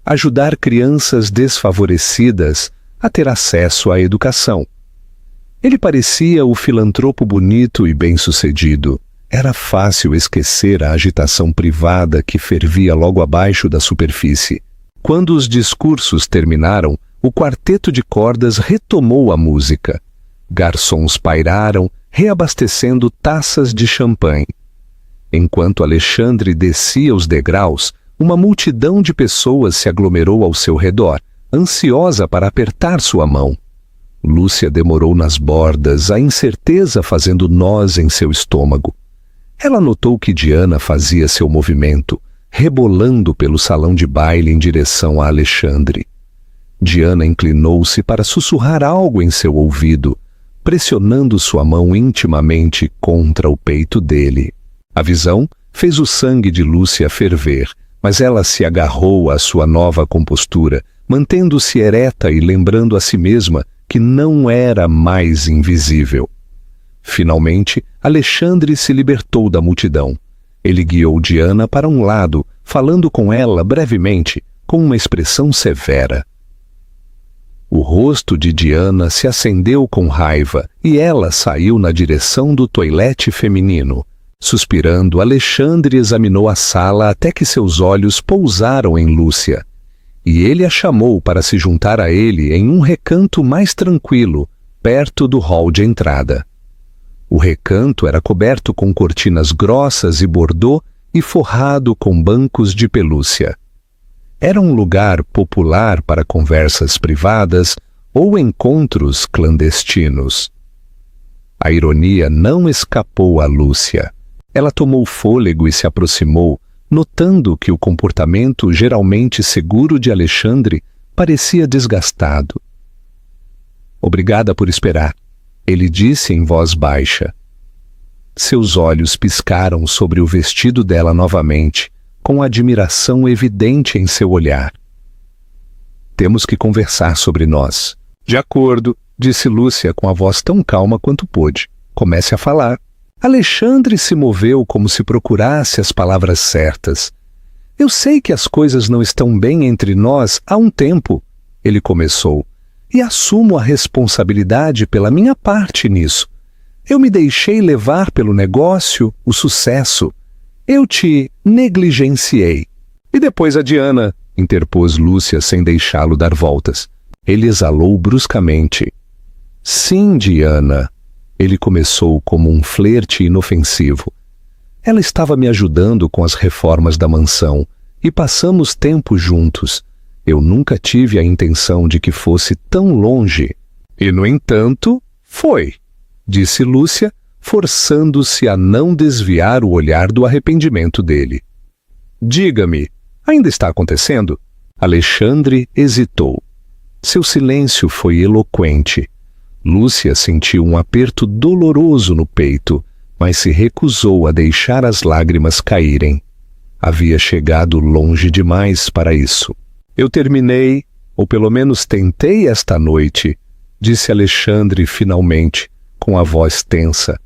ajudar crianças desfavorecidas a ter acesso à educação. Ele parecia o filantropo bonito e bem-sucedido. Era fácil esquecer a agitação privada que fervia logo abaixo da superfície. Quando os discursos terminaram, o quarteto de cordas retomou a música. Garçons pairaram, reabastecendo taças de champanhe. Enquanto Alexandre descia os degraus, uma multidão de pessoas se aglomerou ao seu redor, ansiosa para apertar sua mão. Lúcia demorou nas bordas, a incerteza fazendo nós em seu estômago. Ela notou que Diana fazia seu movimento, rebolando pelo salão de baile em direção a Alexandre. Diana inclinou-se para sussurrar algo em seu ouvido, pressionando sua mão intimamente contra o peito dele. A visão fez o sangue de Lúcia ferver, mas ela se agarrou à sua nova compostura, mantendo-se ereta e lembrando a si mesma que não era mais invisível. Finalmente, Alexandre se libertou da multidão. Ele guiou Diana para um lado, falando com ela brevemente, com uma expressão severa. O rosto de Diana se acendeu com raiva e ela saiu na direção do toilete feminino. Suspirando, Alexandre examinou a sala até que seus olhos pousaram em Lúcia. E ele a chamou para se juntar a ele em um recanto mais tranquilo, perto do hall de entrada. O recanto era coberto com cortinas grossas e bordô e forrado com bancos de pelúcia. Era um lugar popular para conversas privadas ou encontros clandestinos. A ironia não escapou a Lúcia. Ela tomou fôlego e se aproximou, notando que o comportamento geralmente seguro de Alexandre parecia desgastado. "Obrigada por esperar", ele disse em voz baixa. Seus olhos piscaram sobre o vestido dela novamente, com admiração evidente em seu olhar. "Temos que conversar sobre nós." "De acordo", disse Lúcia com a voz tão calma quanto pôde. "Comece a falar." Alexandre se moveu como se procurasse as palavras certas. "Eu sei que as coisas não estão bem entre nós há um tempo", ele começou, "e assumo a responsabilidade pela minha parte nisso. Eu me deixei levar pelo negócio, o sucesso. Eu te negligenciei." "E depois a Diana", interpôs Lúcia sem deixá-lo dar voltas. Ele exalou bruscamente. "Sim, Diana." Ele começou como um flerte inofensivo. "Ela estava me ajudando com as reformas da mansão e passamos tempo juntos. Eu nunca tive a intenção de que fosse tão longe." "E, no entanto, foi", disse Lúcia, forçando-se a não desviar o olhar do arrependimento dele. "Diga-me, ainda está acontecendo?" Alexandre hesitou. Seu silêncio foi eloquente. Lúcia sentiu um aperto doloroso no peito, mas se recusou a deixar as lágrimas caírem. Havia chegado longe demais para isso. "Eu terminei, ou pelo menos tentei esta noite", disse Alexandre finalmente, com a voz tensa.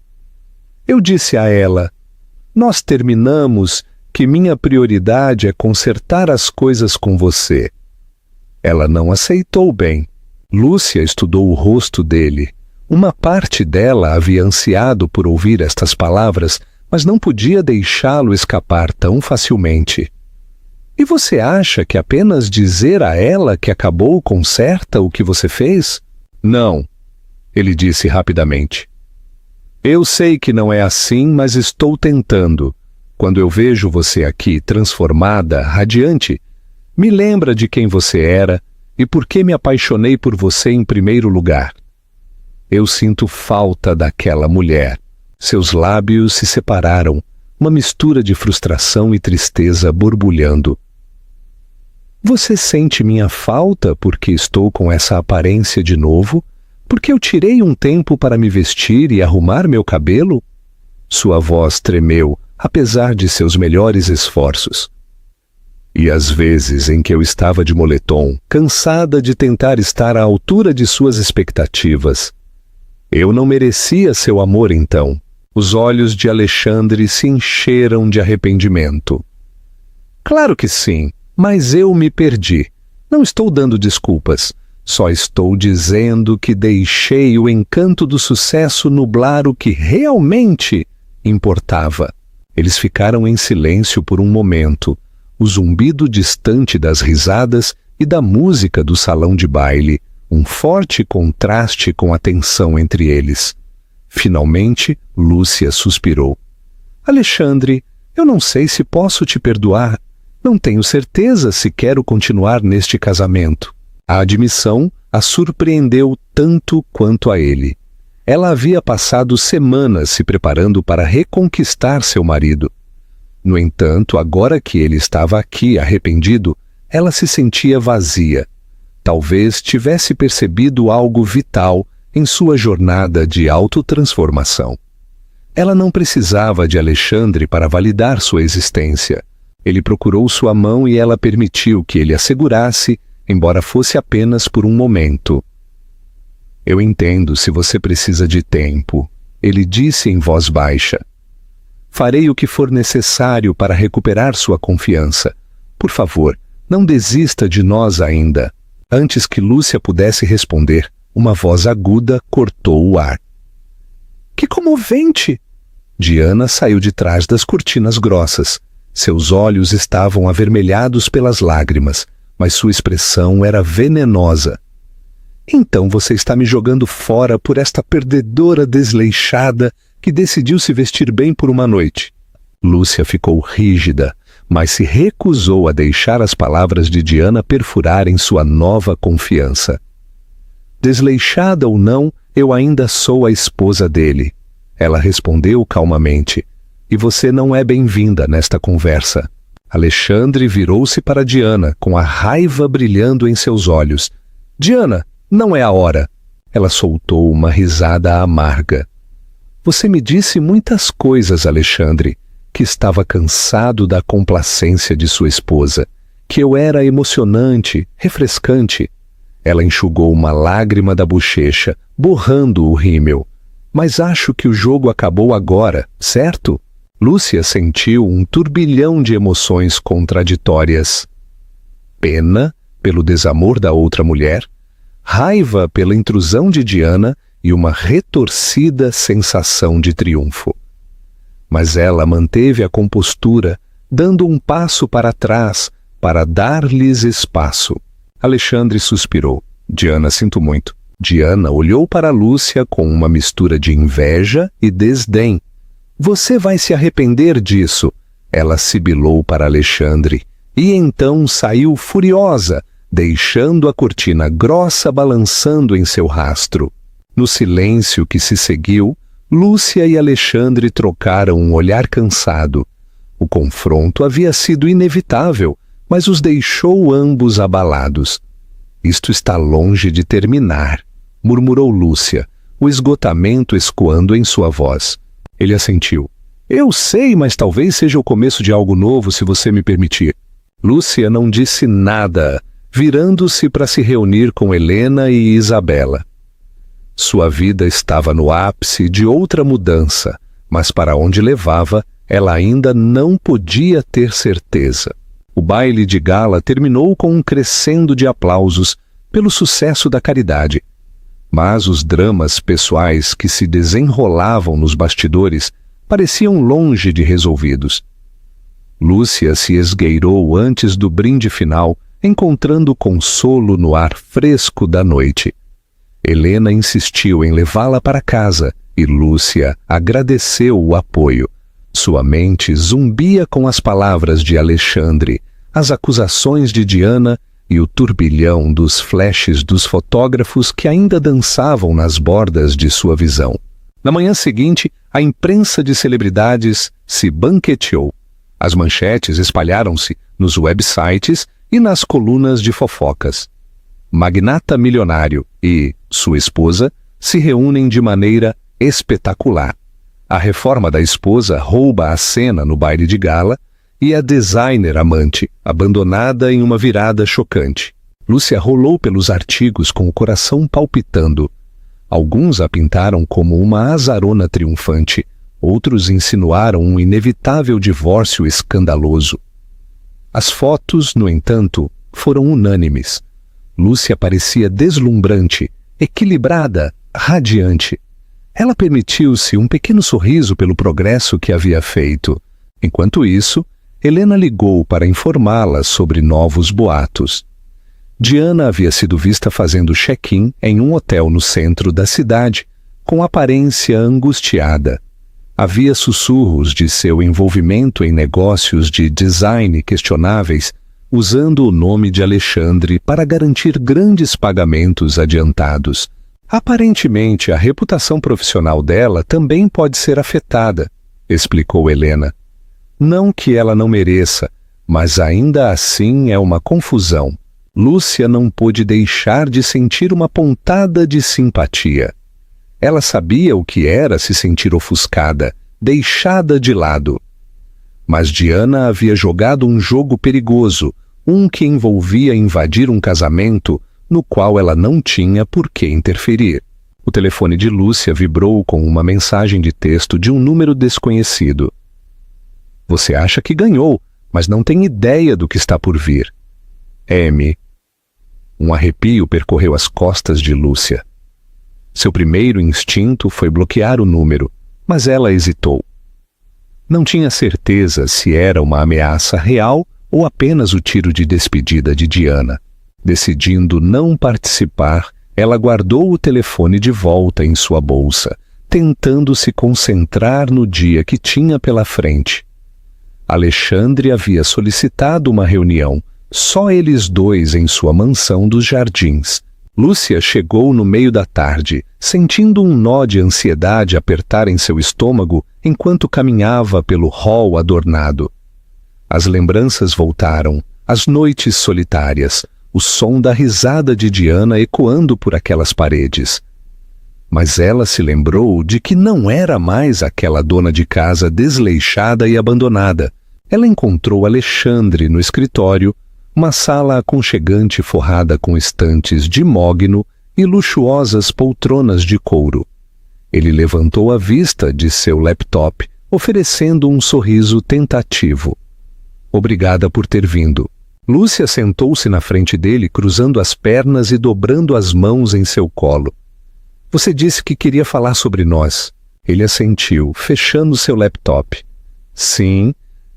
"Eu disse a ela, nós terminamos, que minha prioridade é consertar as coisas com você." Ela não aceitou bem. Lúcia estudou o rosto dele. Uma parte dela havia ansiado por ouvir estas palavras, mas não podia deixá-lo escapar tão facilmente. "E você acha que apenas dizer a ela que acabou conserta o que você fez?" "Não", ele disse rapidamente. "Eu sei que não é assim, mas estou tentando. Quando eu vejo você aqui transformada, radiante, me lembra de quem você era e por que me apaixonei por você em primeiro lugar. Eu sinto falta daquela mulher." Seus lábios se separaram, uma mistura de frustração e tristeza borbulhando. "Você sente minha falta porque estou com essa aparência de novo? Porque eu tirei um tempo para me vestir e arrumar meu cabelo?" Sua voz tremeu, apesar de seus melhores esforços. "E as vezes em que eu estava de moletom, cansada de tentar estar à altura de suas expectativas. Eu não merecia seu amor então." Os olhos de Alexandre se encheram de arrependimento. "Claro que sim. Mas eu me perdi. Não estou dando desculpas. Só estou dizendo que deixei o encanto do sucesso nublar o que realmente importava. Eles ficaram em silêncio por um momento. O zumbido distante das risadas e da música do salão de baile, um forte contraste com a tensão entre eles. Finalmente, Lúcia suspirou. Alexandre, eu não sei se posso te perdoar. Não tenho certeza se quero continuar neste casamento. A admissão a surpreendeu tanto quanto a ele. Ela havia passado semanas se preparando para reconquistar seu marido. No entanto, agora que ele estava aqui arrependido, ela se sentia vazia. Talvez tivesse percebido algo vital em sua jornada de autotransformação. Ela não precisava de Alexandre para validar sua existência. Ele procurou sua mão e ela permitiu que ele a segurasse, embora fosse apenas por um momento. Eu entendo se você precisa de tempo, ele disse em voz baixa. Farei o que for necessário para recuperar sua confiança. Por favor, não desista de nós ainda. Antes que Lúcia pudesse responder, uma voz aguda cortou o ar. Que comovente! Diana saiu de trás das cortinas grossas. Seus olhos estavam avermelhados pelas lágrimas, mas sua expressão era venenosa. Então você está me jogando fora por esta perdedora desleixada que decidiu se vestir bem por uma noite. Lúcia ficou rígida, mas se recusou a deixar as palavras de Diana perfurarem sua nova confiança. Desleixada ou não, eu ainda sou a esposa dele. Ela respondeu calmamente. E você não é bem-vinda nesta conversa. Alexandre virou-se para Diana, com a raiva brilhando em seus olhos. Diana, não é a hora. Ela soltou uma risada amarga. Você me disse muitas coisas, Alexandre, que estava cansado da complacência de sua esposa, que eu era emocionante, refrescante. Ela enxugou uma lágrima da bochecha, borrando o rímel. Mas acho que o jogo acabou agora, certo? Lúcia sentiu um turbilhão de emoções contraditórias. Pena pelo desamor da outra mulher, raiva pela intrusão de Diana e uma retorcida sensação de triunfo. Mas ela manteve a compostura, dando um passo para trás para dar-lhes espaço. Alexandre suspirou. Diana, sinto muito. Diana olhou para Lúcia com uma mistura de inveja e desdém. Você vai se arrepender disso, ela sibilou para Alexandre, e então saiu furiosa, deixando a cortina grossa balançando em seu rastro. No silêncio que se seguiu, Lúcia e Alexandre trocaram um olhar cansado. O confronto havia sido inevitável, mas os deixou ambos abalados. Isto está longe de terminar, murmurou Lúcia, o esgotamento escoando em sua voz. Ele assentiu. Eu sei, mas talvez seja o começo de algo novo, se você me permitir. Lúcia não disse nada, virando-se para se reunir com Helena e Isabela. Sua vida estava no ápice de outra mudança, mas para onde levava, ela ainda não podia ter certeza. O baile de gala terminou com um crescendo de aplausos pelo sucesso da caridade. Mas os dramas pessoais que se desenrolavam nos bastidores pareciam longe de resolvidos. Lúcia se esgueirou antes do brinde final, encontrando consolo no ar fresco da noite. Helena insistiu em levá-la para casa e Lúcia agradeceu o apoio. Sua mente zumbia com as palavras de Alexandre, as acusações de Diana e o turbilhão dos flashes dos fotógrafos que ainda dançavam nas bordas de sua visão. Na manhã seguinte, a imprensa de celebridades se banqueteou. As manchetes espalharam-se nos websites e nas colunas de fofocas. Magnata milionário e sua esposa se reúnem de maneira espetacular. A reforma da esposa rouba a cena no baile de gala e a designer amante, abandonada em uma virada chocante. Lúcia rolou pelos artigos com o coração palpitando. Alguns a pintaram como uma azarona triunfante, outros insinuaram um inevitável divórcio escandaloso. As fotos, no entanto, foram unânimes. Lúcia parecia deslumbrante, equilibrada, radiante. Ela permitiu-se um pequeno sorriso pelo progresso que havia feito. Enquanto isso, Helena ligou para informá-la sobre novos boatos. Diana havia sido vista fazendo check-in em um hotel no centro da cidade, com aparência angustiada. Havia sussurros de seu envolvimento em negócios de design questionáveis, usando o nome de Alexandre para garantir grandes pagamentos adiantados. Aparentemente, a reputação profissional dela também pode ser afetada, explicou Helena. Não que ela não mereça, mas ainda assim é uma confusão. Lúcia não pôde deixar de sentir uma pontada de simpatia. Ela sabia o que era se sentir ofuscada, deixada de lado. Mas Diana havia jogado um jogo perigoso, um que envolvia invadir um casamento no qual ela não tinha por que interferir. O telefone de Lúcia vibrou com uma mensagem de texto de um número desconhecido. Você acha que ganhou, mas não tem ideia do que está por vir. M. Um arrepio percorreu as costas de Lúcia. Seu primeiro instinto foi bloquear o número, mas ela hesitou. Não tinha certeza se era uma ameaça real ou apenas o tiro de despedida de Diana. Decidindo não participar, ela guardou o telefone de volta em sua bolsa, tentando se concentrar no dia que tinha pela frente. Alexandre havia solicitado uma reunião, só eles dois em sua mansão dos Jardins. Lúcia chegou no meio da tarde, sentindo um nó de ansiedade apertar em seu estômago enquanto caminhava pelo hall adornado. As lembranças voltaram, as noites solitárias, o som da risada de Diana ecoando por aquelas paredes. Mas ela se lembrou de que não era mais aquela dona de casa desleixada e abandonada. Ela encontrou Alexandre no escritório, uma sala aconchegante forrada com estantes de mogno e luxuosas poltronas de couro. Ele levantou a vista de seu laptop, oferecendo um sorriso tentativo. Obrigada por ter vindo. Lúcia sentou-se na frente dele, cruzando as pernas e dobrando as mãos em seu colo. Você disse que queria falar sobre nós. Ele assentiu, fechando seu laptop. Sim.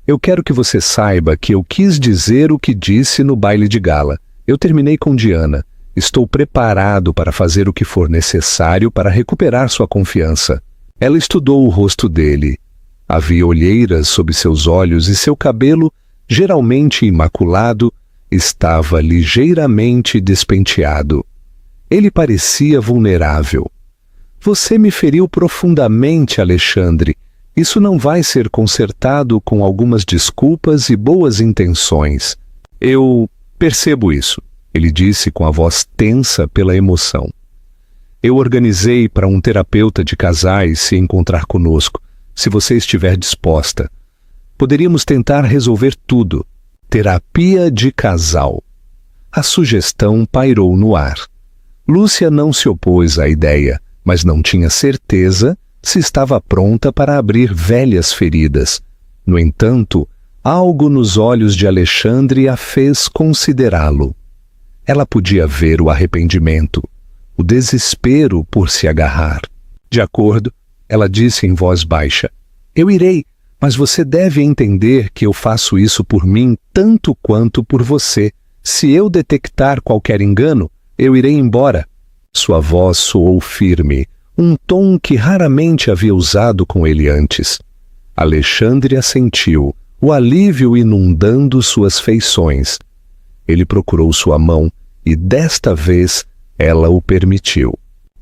Eu quero que você saiba que eu quis dizer o que disse no baile de gala. Eu terminei com Diana. Estou preparado para fazer o que for necessário para recuperar sua confiança. Ela estudou o rosto dele. Havia olheiras sob seus olhos e seu cabelo, geralmente imaculado, estava ligeiramente despenteado. Ele parecia vulnerável. Você me feriu profundamente, Alexandre. Isso não vai ser consertado com algumas desculpas e boas intenções. Eu percebo isso, ele disse com a voz tensa pela emoção. Eu organizei para um terapeuta de casais se encontrar conosco, se você estiver disposta. Poderíamos tentar resolver tudo. Terapia de casal. A sugestão pairou no ar. Lúcia não se opôs à ideia, mas não tinha certeza se estava pronta para abrir velhas feridas. No entanto, algo nos olhos de Alexandre a fez considerá-lo. Ela podia ver o arrependimento, o desespero por se agarrar. De acordo, ela disse em voz baixa, eu irei, mas você deve entender que eu faço isso por mim tanto quanto por você. Se eu detectar qualquer engano, eu irei embora. Sua voz soou firme, um tom que raramente havia usado com ele antes. Alexandre assentiu, o alívio inundando suas feições. Ele procurou sua mão e, desta vez, ela o permitiu.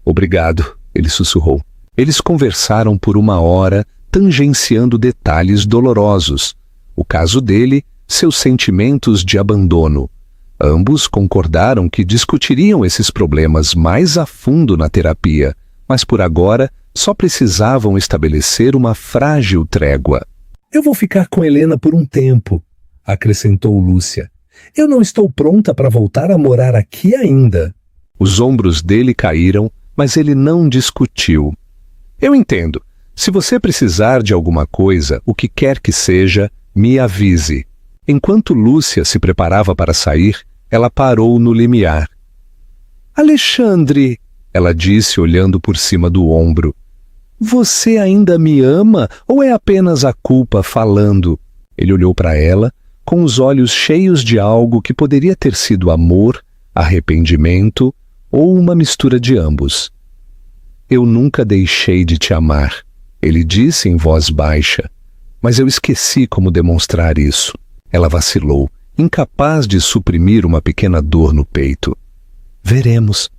Obrigado, ele sussurrou. Eles conversaram por 1 hora, tangenciando detalhes dolorosos. O caso dele, seus sentimentos de abandono. Ambos concordaram que discutiriam esses problemas mais a fundo na terapia, mas por agora só precisavam estabelecer uma frágil trégua. Eu vou ficar com Helena por um tempo, acrescentou Lúcia. Eu não estou pronta para voltar a morar aqui ainda. Os ombros dele caíram, mas ele não discutiu. Eu entendo. Se você precisar de alguma coisa, o que quer que seja, me avise. Enquanto Lúcia se preparava para sair, ela parou no limiar. Alexandre, ela disse olhando por cima do ombro. Você ainda me ama ou é apenas a culpa falando? Ele olhou para ela, com os olhos cheios de algo que poderia ter sido amor, arrependimento ou uma mistura de ambos. Eu nunca deixei de te amar, ele disse em voz baixa, mas eu esqueci como demonstrar isso. Ela vacilou, incapaz de suprimir uma pequena dor no peito. Veremos.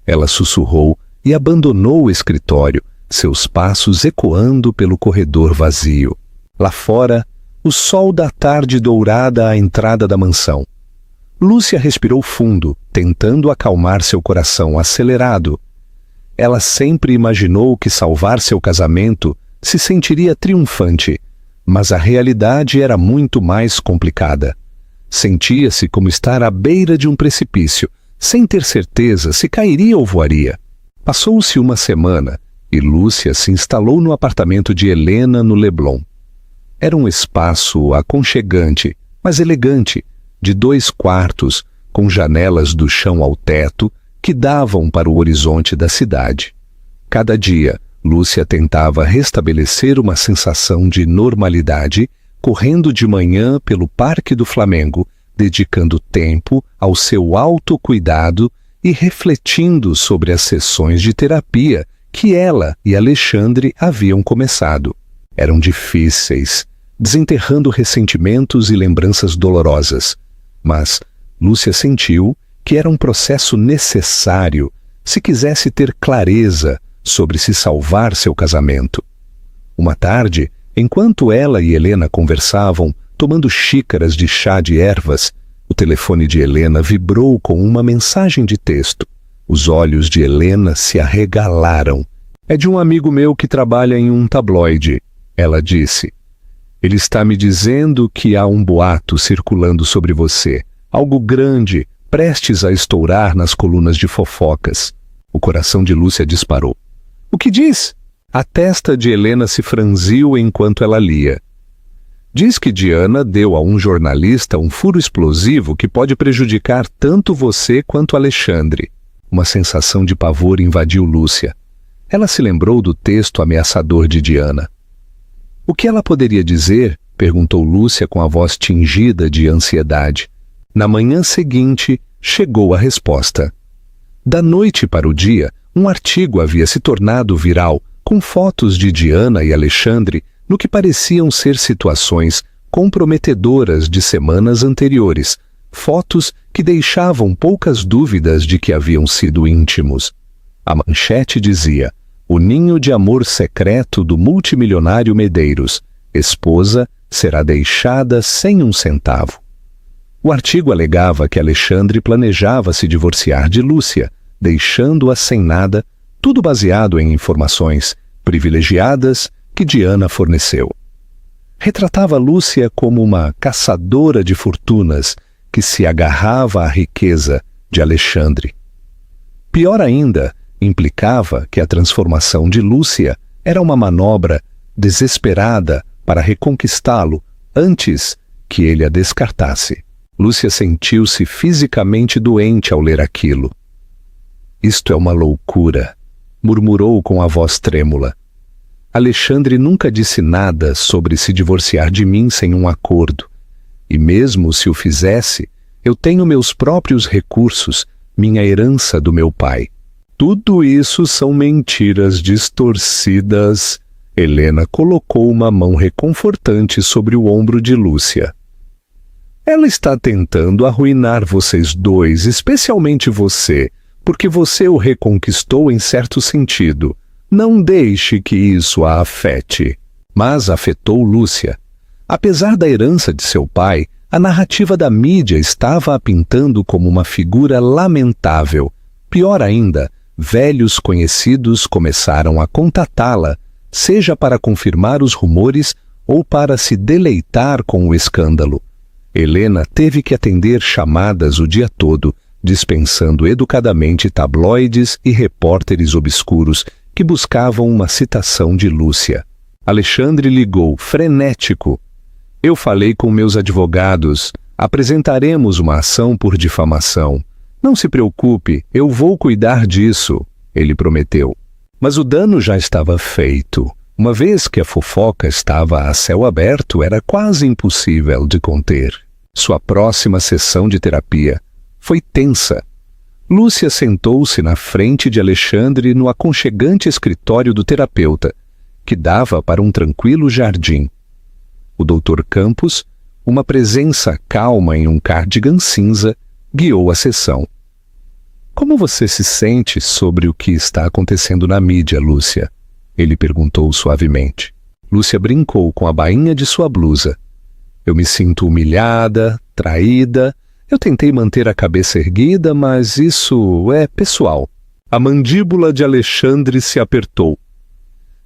Ela sussurrou e abandonou o escritório, seus passos ecoando pelo corredor vazio. Lá fora, o sol da tarde dourada à entrada da mansão. Lúcia respirou fundo, tentando acalmar seu coração acelerado. Ela sempre imaginou que salvar seu casamento se sentiria triunfante, mas a realidade era muito mais complicada. Sentia-se como estar à beira de um precipício, sem ter certeza se cairia ou voaria. Passou-se uma semana e Lúcia se instalou no apartamento de Helena no Leblon. Era um espaço aconchegante, mas elegante, de 2 quartos, com janelas do chão ao teto que davam para o horizonte da cidade. Cada dia, Lúcia tentava restabelecer uma sensação de normalidade, correndo de manhã pelo Parque do Flamengo, dedicando tempo ao seu autocuidado e refletindo sobre as sessões de terapia que ela e Alexandre haviam começado. Eram difíceis, desenterrando ressentimentos e lembranças dolorosas. Mas Lúcia sentiu que era um processo necessário se quisesse ter clareza sobre se salvar seu casamento. Uma tarde, enquanto ela e Helena conversavam, tomando xícaras de chá de ervas, o telefone de Helena vibrou com uma mensagem de texto. Os olhos de Helena se arregalaram. É de um amigo meu que trabalha em um tabloide, ela disse. Ele está me dizendo que há um boato circulando sobre você, algo grande, prestes a estourar nas colunas de fofocas. O coração de Lúcia disparou. O que diz? A testa de Helena se franziu enquanto ela lia. Diz que Diana deu a um jornalista um furo explosivo que pode prejudicar tanto você quanto Alexandre. Uma sensação de pavor invadiu Lúcia. Ela se lembrou do texto ameaçador de Diana. O que ela poderia dizer? Perguntou Lúcia com a voz tingida de ansiedade. Na manhã seguinte, chegou a resposta. Da noite para o dia, um artigo havia se tornado viral, com fotos de Diana e Alexandre no que pareciam ser situações comprometedoras de semanas anteriores, fotos que deixavam poucas dúvidas de que haviam sido íntimos. A manchete dizia: o ninho de amor secreto do multimilionário Medeiros. Esposa será deixada sem um centavo. O artigo alegava que Alexandre planejava se divorciar de Lúcia, deixando-a sem nada, tudo baseado em informações privilegiadas que Diana forneceu. Retratava Lúcia como uma caçadora de fortunas que se agarrava à riqueza de Alexandre. Pior ainda, implicava que a transformação de Lúcia era uma manobra desesperada para reconquistá-lo antes que ele a descartasse. Lúcia sentiu-se fisicamente doente ao ler aquilo. Isto é uma loucura, murmurou com a voz trêmula. Alexandre nunca disse nada sobre se divorciar de mim sem um acordo. E mesmo se o fizesse, eu tenho meus próprios recursos, minha herança do meu pai. Tudo isso são mentiras distorcidas. Helena colocou uma mão reconfortante sobre o ombro de Lúcia. Ela está tentando arruinar vocês dois, especialmente você, porque você o reconquistou em certo sentido. Não deixe que isso a afete. Mas afetou Lúcia. Apesar da herança de seu pai, a narrativa da mídia estava a pintando como uma figura lamentável. Pior ainda, velhos conhecidos começaram a contatá-la, seja para confirmar os rumores ou para se deleitar com o escândalo. Helena teve que atender chamadas o dia todo, dispensando educadamente tabloides e repórteres obscuros que buscavam uma citação de Lúcia. Alexandre ligou, frenético. Eu falei com meus advogados. Apresentaremos uma ação por difamação. Não se preocupe, eu vou cuidar disso, ele prometeu. Mas o dano já estava feito. Uma vez que a fofoca estava a céu aberto, era quase impossível de conter. Sua próxima sessão de terapia foi tensa. Lúcia sentou-se na frente de Alexandre no aconchegante escritório do terapeuta, que dava para um tranquilo jardim. O Dr. Campos, uma presença calma em um cardigan cinza, guiou a sessão. Como você se sente sobre o que está acontecendo na mídia, Lúcia? Ele perguntou suavemente. Lúcia brincou com a bainha de sua blusa. Eu me sinto humilhada, traída. Eu tentei manter a cabeça erguida, mas isso é pessoal. A mandíbula de Alexandre se apertou.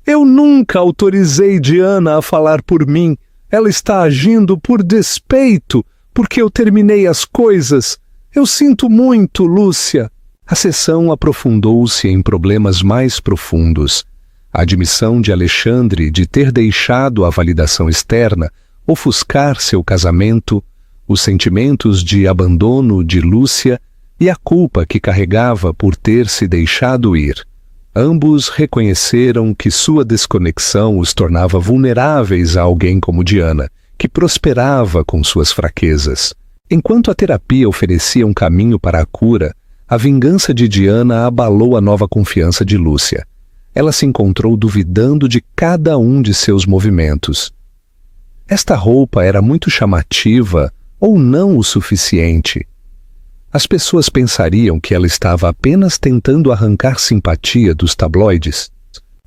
Eu nunca autorizei Diana a falar por mim. Ela está agindo por despeito, porque eu terminei as coisas. Eu sinto muito, Lúcia. A sessão aprofundou-se em problemas mais profundos. A admissão de Alexandre de ter deixado a validação externa ofuscar seu casamento, os sentimentos de abandono de Lúcia e a culpa que carregava por ter se deixado ir. Ambos reconheceram que sua desconexão os tornava vulneráveis a alguém como Diana, que prosperava com suas fraquezas. Enquanto a terapia oferecia um caminho para a cura, a vingança de Diana abalou a nova confiança de Lúcia. Ela se encontrou duvidando de cada um de seus movimentos. Esta roupa era muito chamativa ou não o suficiente? As pessoas pensariam que ela estava apenas tentando arrancar simpatia dos tabloides.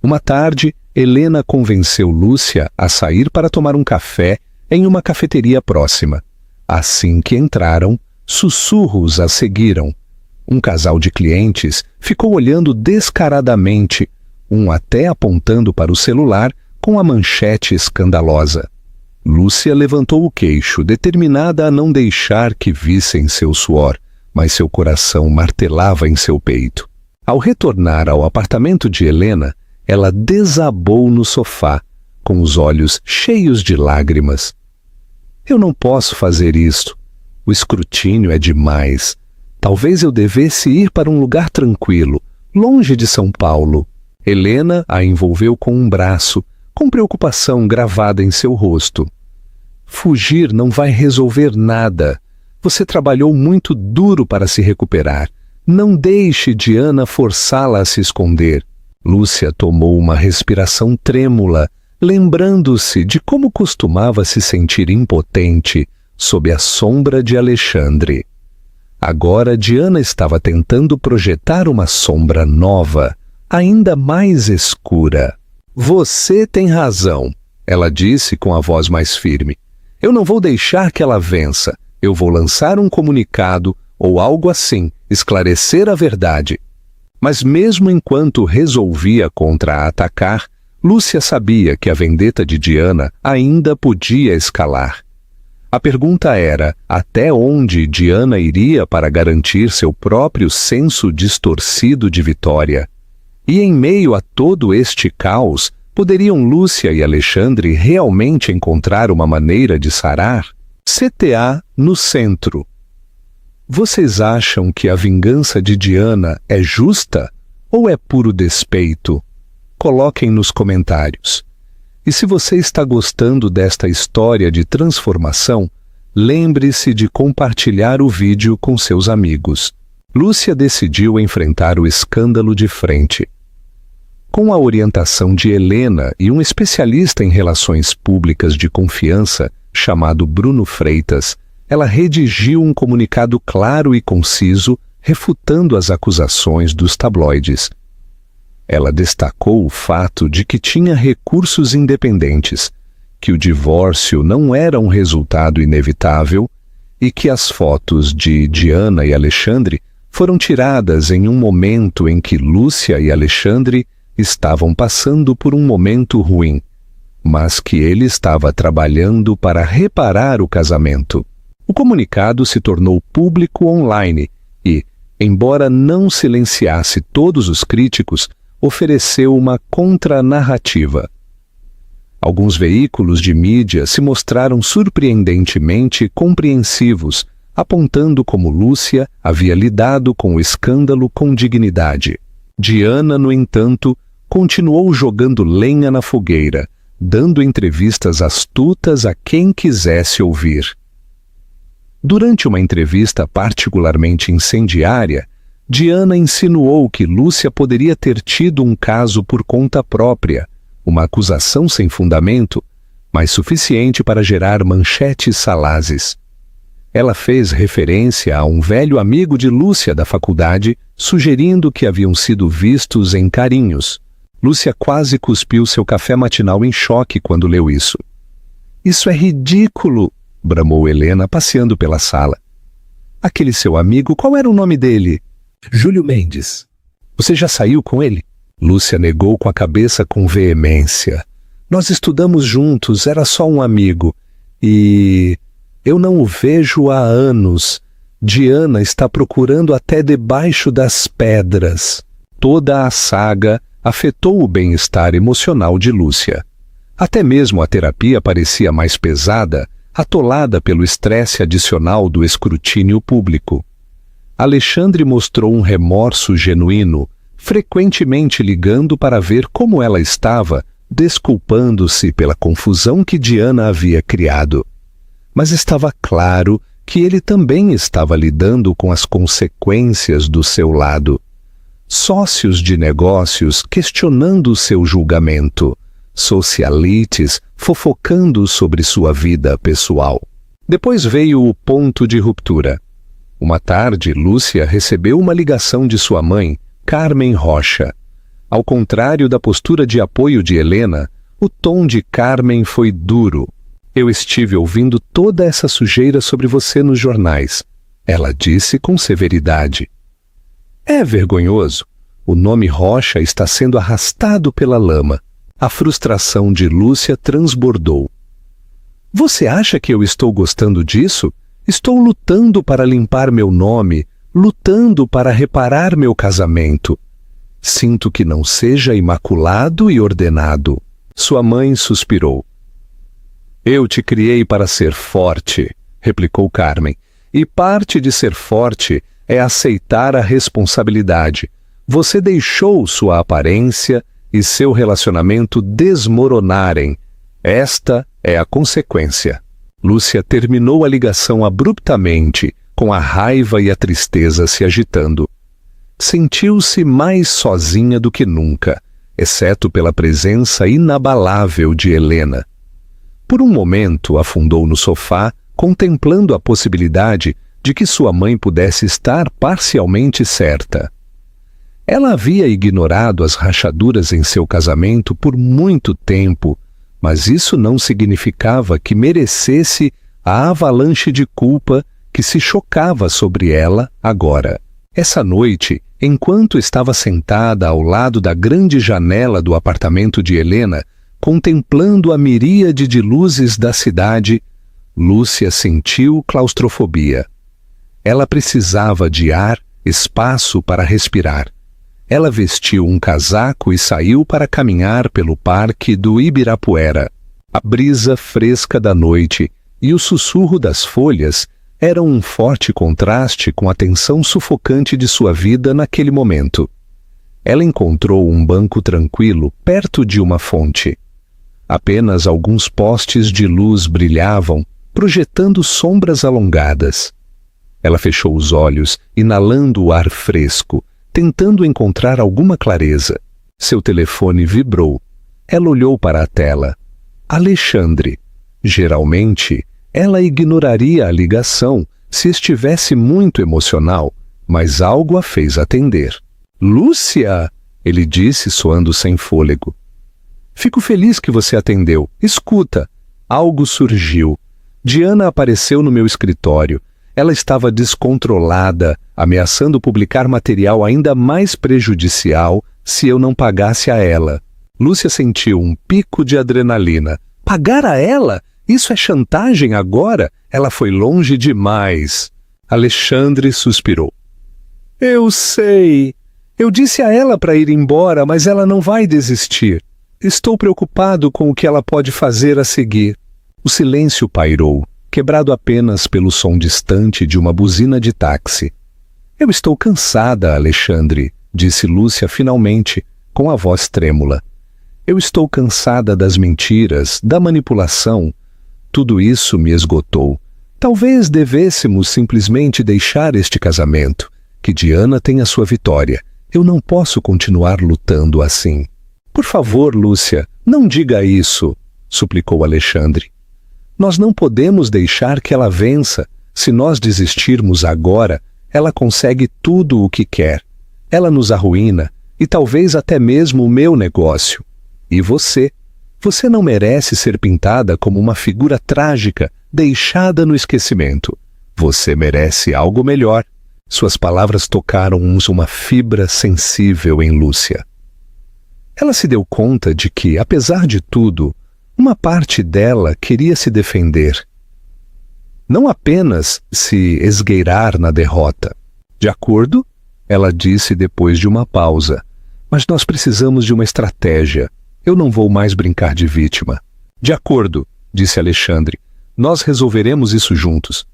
Uma tarde, Helena convenceu Lúcia a sair para tomar um café em uma cafeteria próxima. Assim que entraram, sussurros a seguiram. Um casal de clientes ficou olhando descaradamente, um até apontando para o celular com a manchete escandalosa. Lúcia levantou o queixo, determinada a não deixar que vissem seu suor, mas seu coração martelava em seu peito. Ao retornar ao apartamento de Helena, ela desabou no sofá, com os olhos cheios de lágrimas. Eu não posso fazer isto. O escrutínio é demais. Talvez eu devesse ir para um lugar tranquilo, longe de São Paulo. Helena a envolveu com um braço, com preocupação gravada em seu rosto. Fugir não vai resolver nada. Você trabalhou muito duro para se recuperar. Não deixe Diana forçá-la a se esconder. Lúcia tomou uma respiração trêmula, lembrando-se de como costumava se sentir impotente sob a sombra de Alexandre. Agora Diana estava tentando projetar uma sombra nova, ainda mais escura. Você tem razão, ela disse com a voz mais firme. Eu não vou deixar que ela vença. Eu vou lançar um comunicado ou algo assim, esclarecer a verdade. Mas mesmo enquanto resolvia contra-atacar, Lúcia sabia que a vendetta de Diana ainda podia escalar. A pergunta era até onde Diana iria para garantir seu próprio senso distorcido de vitória. E em meio a todo este caos, poderiam Lúcia e Alexandre realmente encontrar uma maneira de sarar? CTA no centro. Vocês acham que a vingança de Diana é justa ou é puro despeito? Coloquem nos comentários. E se você está gostando desta história de transformação, lembre-se de compartilhar o vídeo com seus amigos. Lúcia decidiu enfrentar o escândalo de frente. Com a orientação de Helena e um especialista em relações públicas de confiança, chamado Bruno Freitas, ela redigiu um comunicado claro e conciso, refutando as acusações dos tabloides. Ela destacou o fato de que tinha recursos independentes, que o divórcio não era um resultado inevitável e que as fotos de Diana e Alexandre foram tiradas em um momento em que Lúcia e Alexandre estavam passando por um momento ruim, mas que ele estava trabalhando para reparar o casamento. O comunicado se tornou público online e, embora não silenciasse todos os críticos, ofereceu uma contranarrativa. Alguns veículos de mídia se mostraram surpreendentemente compreensivos, apontando como Lúcia havia lidado com o escândalo com dignidade. Diana, no entanto, continuou jogando lenha na fogueira, dando entrevistas astutas a quem quisesse ouvir. Durante uma entrevista particularmente incendiária, Diana insinuou que Lúcia poderia ter tido um caso por conta própria, uma acusação sem fundamento, mas suficiente para gerar manchetes salazes. Ela fez referência a um velho amigo de Lúcia da faculdade, sugerindo que haviam sido vistos em carinhos. Lúcia quase cuspiu seu café matinal em choque quando leu isso. "Isso é ridículo!" bramou Helena, passeando pela sala. "Aquele seu amigo, qual era o nome dele?" "Júlio Mendes." "Você já saiu com ele?" Lúcia negou com a cabeça com veemência. "Nós estudamos juntos, era só um amigo. E eu não o vejo há anos. Diana está procurando até debaixo das pedras." Toda a saga afetou o bem-estar emocional de Lúcia. Até mesmo a terapia parecia mais pesada, atolada pelo estresse adicional do escrutínio público. Alexandre mostrou um remorso genuíno, frequentemente ligando para ver como ela estava, desculpando-se pela confusão que Diana havia criado. Mas estava claro que ele também estava lidando com as consequências do seu lado. Sócios de negócios questionando o seu julgamento, socialites fofocando sobre sua vida pessoal. Depois veio o ponto de ruptura. Uma tarde, Lúcia recebeu uma ligação de sua mãe, Carmen Rocha. Ao contrário da postura de apoio de Helena, o tom de Carmen foi duro. "Eu estive ouvindo toda essa sujeira sobre você nos jornais", ela disse com severidade. "É vergonhoso. O nome Rocha está sendo arrastado pela lama." A frustração de Lúcia transbordou. "Você acha que eu estou gostando disso? Estou lutando para limpar meu nome, lutando para reparar meu casamento. Sinto que não seja imaculado e ordenado." Sua mãe suspirou. "Eu te criei para ser forte", replicou Carmen, "e parte de ser forte é aceitar a responsabilidade. Você deixou sua aparência e seu relacionamento desmoronarem. Esta é a consequência." Lúcia terminou a ligação abruptamente, com a raiva e a tristeza se agitando. Sentiu-se mais sozinha do que nunca, exceto pela presença inabalável de Helena. Por um momento afundou no sofá, contemplando a possibilidade de que sua mãe pudesse estar parcialmente certa. Ela havia ignorado as rachaduras em seu casamento por muito tempo, mas isso não significava que merecesse a avalanche de culpa que se chocava sobre ela agora. Essa noite, enquanto estava sentada ao lado da grande janela do apartamento de Helena, contemplando a miríade de luzes da cidade, Lúcia sentiu claustrofobia. Ela precisava de ar, espaço para respirar. Ela vestiu um casaco e saiu para caminhar pelo parque do Ibirapuera. A brisa fresca da noite e o sussurro das folhas eram um forte contraste com a tensão sufocante de sua vida naquele momento. Ela encontrou um banco tranquilo perto de uma fonte. Apenas alguns postes de luz brilhavam, projetando sombras alongadas. Ela fechou os olhos, inalando o ar fresco, tentando encontrar alguma clareza. Seu telefone vibrou. Ela olhou para a tela. Alexandre. Geralmente, ela ignoraria a ligação se estivesse muito emocional, mas algo a fez atender. "Lúcia!" ele disse, soando sem fôlego. "Fico feliz que você atendeu. Escuta." Algo surgiu. Diana apareceu no meu escritório. Ela estava descontrolada, ameaçando publicar material ainda mais prejudicial se eu não pagasse a ela. Lúcia sentiu um pico de adrenalina. Pagar a ela? Isso é chantagem agora? Ela foi longe demais. Alexandre suspirou. "Eu sei. Eu disse a ela para ir embora, mas ela não vai desistir." Estou preocupado com o que ela pode fazer a seguir. O silêncio pairou, quebrado apenas pelo som distante de uma buzina de táxi. Eu estou cansada, Alexandre, disse Lúcia finalmente, com a voz trêmula. Eu estou cansada das mentiras, da manipulação. Tudo isso me esgotou. Talvez devêssemos simplesmente deixar este casamento. Que Diana tenha sua vitória. Eu não posso continuar lutando assim. Por favor, Lúcia, não diga isso, suplicou Alexandre. Nós não podemos deixar que ela vença. Se nós desistirmos agora, ela consegue tudo o que quer. Ela nos arruína e talvez até mesmo o meu negócio. E você? Você não merece ser pintada como uma figura trágica, deixada no esquecimento. Você merece algo melhor. Suas palavras tocaram uma fibra sensível em Lúcia. Ela se deu conta de que, apesar de tudo, uma parte dela queria se defender. Não apenas se esgueirar na derrota. De acordo? Ela disse depois de uma pausa. Mas nós precisamos de uma estratégia. Eu não vou mais brincar de vítima. De acordo, disse Alexandre. Nós resolveremos isso juntos.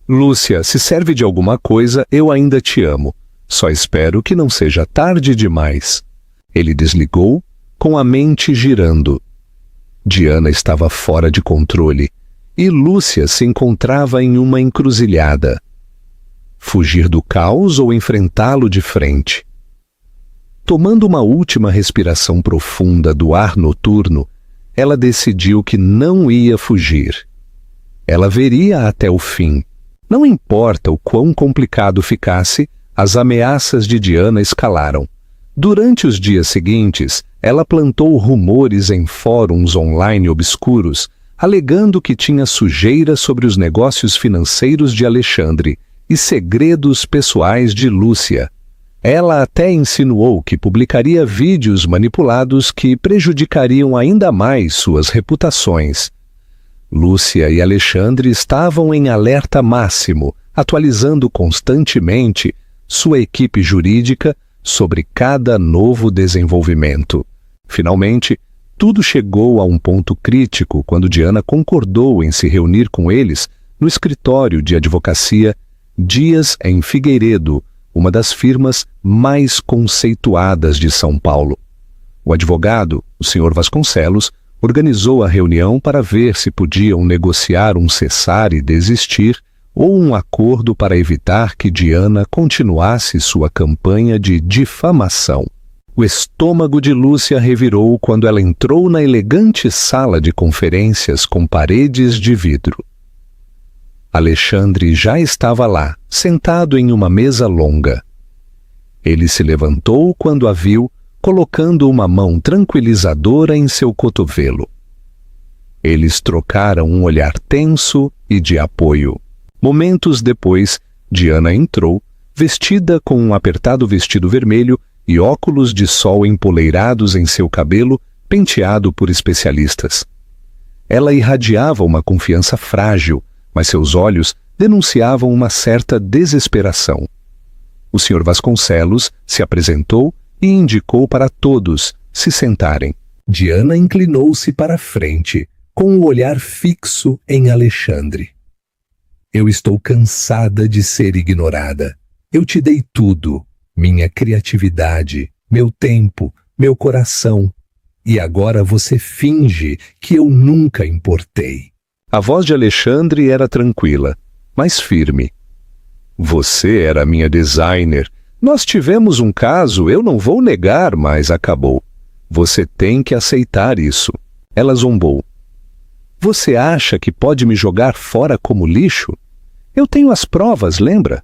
Lúcia, se serve de alguma coisa, eu ainda te amo. Só espero que não seja tarde demais. Ele desligou, com a mente girando. Diana estava fora de controle e Lúcia se encontrava em uma encruzilhada. Fugir do caos ou enfrentá-lo de frente? Tomando uma última respiração profunda do ar noturno, ela decidiu que não ia fugir. Ela veria até o fim. Não importa o quão complicado ficasse, as ameaças de Diana escalaram. Durante os dias seguintes, ela plantou rumores em fóruns online obscuros, alegando que tinha sujeira sobre os negócios financeiros de Alexandre e segredos pessoais de Lúcia. Ela até insinuou que publicaria vídeos manipulados que prejudicariam ainda mais suas reputações. Lúcia e Alexandre estavam em alerta máximo, atualizando constantemente sua equipe jurídica sobre cada novo desenvolvimento. Finalmente, tudo chegou a um ponto crítico quando Diana concordou em se reunir com eles no escritório de advocacia Dias em Figueiredo, uma das firmas mais conceituadas de São Paulo. O advogado, o Sr. Vasconcelos, organizou a reunião para ver se podiam negociar um cessar e desistir ou um acordo para evitar que Diana continuasse sua campanha de difamação. O estômago de Lúcia revirou quando ela entrou na elegante sala de conferências com paredes de vidro. Alexandre já estava lá, sentado em uma mesa longa. Ele se levantou quando a viu, colocando uma mão tranquilizadora em seu cotovelo. Eles trocaram um olhar tenso e de apoio. Momentos depois, Diana entrou, vestida com um apertado vestido vermelho e óculos de sol empoleirados em seu cabelo, penteado por especialistas. Ela irradiava uma confiança frágil, mas seus olhos denunciavam uma certa desesperação. O Sr. Vasconcelos se apresentou e indicou para todos se sentarem. Diana inclinou-se para a frente, com o olhar fixo em Alexandre. Eu estou cansada de ser ignorada. Eu te dei tudo, minha criatividade, meu tempo, meu coração. E agora você finge que eu nunca importei. A voz de Alexandre era tranquila, mas firme. Você era minha designer. Nós tivemos um caso, eu não vou negar, mas acabou. Você tem que aceitar isso. Ela zombou. Você acha que pode me jogar fora como lixo? Eu tenho as provas, lembra?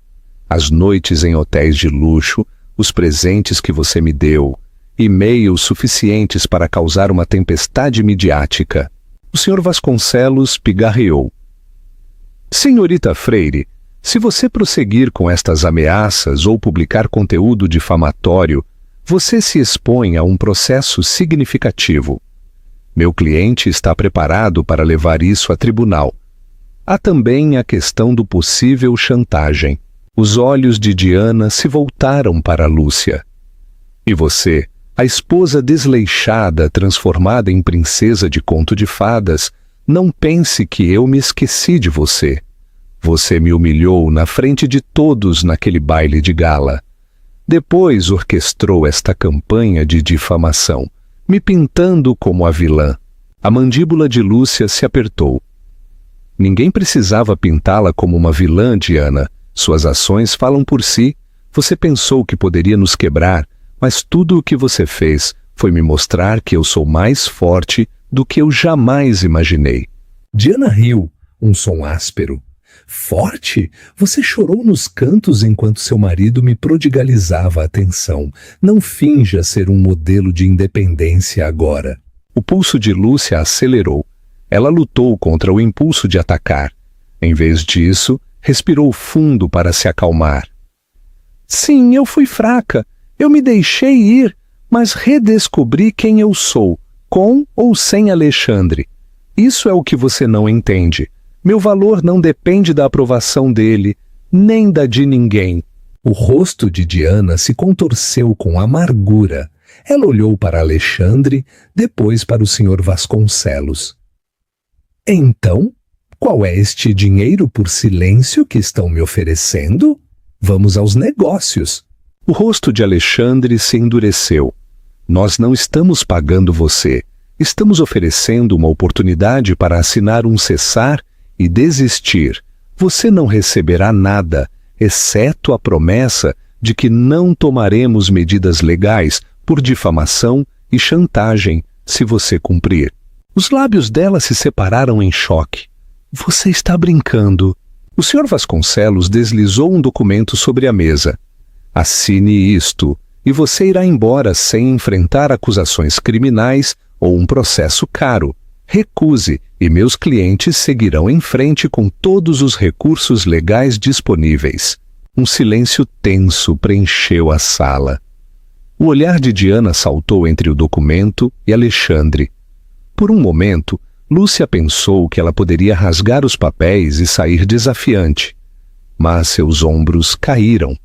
As noites em hotéis de luxo, os presentes que você me deu, e-mails suficientes para causar uma tempestade midiática. O Sr. Vasconcelos pigarreou. Senhorita Freire, se você prosseguir com estas ameaças ou publicar conteúdo difamatório, você se expõe a um processo significativo. Meu cliente está preparado para levar isso a tribunal. Há também a questão do possível chantagem. Os olhos de Diana se voltaram para Lúcia. E você A esposa desleixada, transformada em princesa de conto de fadas, não pense que eu me esqueci de você. Você me humilhou na frente de todos naquele baile de gala. Depois orquestrou esta campanha de difamação, me pintando como a vilã. A mandíbula de Lúcia se apertou. Ninguém precisava pintá-la como uma vilã, Diana. Suas ações falam por si. Você pensou que poderia nos quebrar, mas tudo o que você fez foi me mostrar que eu sou mais forte do que eu jamais imaginei. Diana riu, um som áspero. Forte? Você chorou nos cantos enquanto seu marido me prodigalizava atenção. Não finja ser um modelo de independência agora. O pulso de Lúcia acelerou. Ela lutou contra o impulso de atacar. Em vez disso, respirou fundo para se acalmar. Sim, eu fui fraca. Eu me deixei ir, mas redescobri quem eu sou, com ou sem Alexandre. Isso é o que você não entende. Meu valor não depende da aprovação dele, nem da de ninguém. O rosto de Diana se contorceu com amargura. Ela olhou para Alexandre, depois para o Sr. Vasconcelos. Então, qual é este dinheiro por silêncio que estão me oferecendo? Vamos aos negócios. O rosto de Alexandre se endureceu. Nós não estamos pagando você. Estamos oferecendo uma oportunidade para assinar um cessar e desistir. Você não receberá nada, exceto a promessa de que não tomaremos medidas legais por difamação e chantagem se você cumprir. Os lábios dela se separaram em choque. Você está brincando. O Sr. Vasconcelos deslizou um documento sobre a mesa. Assine isto, e você irá embora sem enfrentar acusações criminais ou um processo caro. Recuse, e meus clientes seguirão em frente com todos os recursos legais disponíveis. Um silêncio tenso preencheu a sala. O olhar de Diana saltou entre o documento e Alexandre. Por um momento, Lúcia pensou que ela poderia rasgar os papéis e sair desafiante. Mas seus ombros caíram.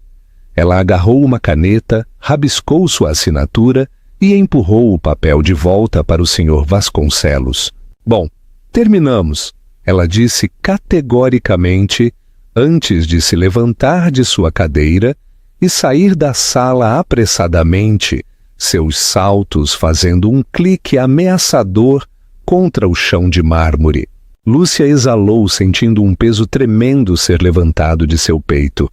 Ela agarrou uma caneta, rabiscou sua assinatura e empurrou o papel de volta para o Sr. Vasconcelos. Bom, terminamos, ela disse categoricamente, antes de se levantar de sua cadeira e sair da sala apressadamente, seus saltos fazendo um clique ameaçador contra o chão de mármore. Lúcia exalou, sentindo um peso tremendo ser levantado de seu peito.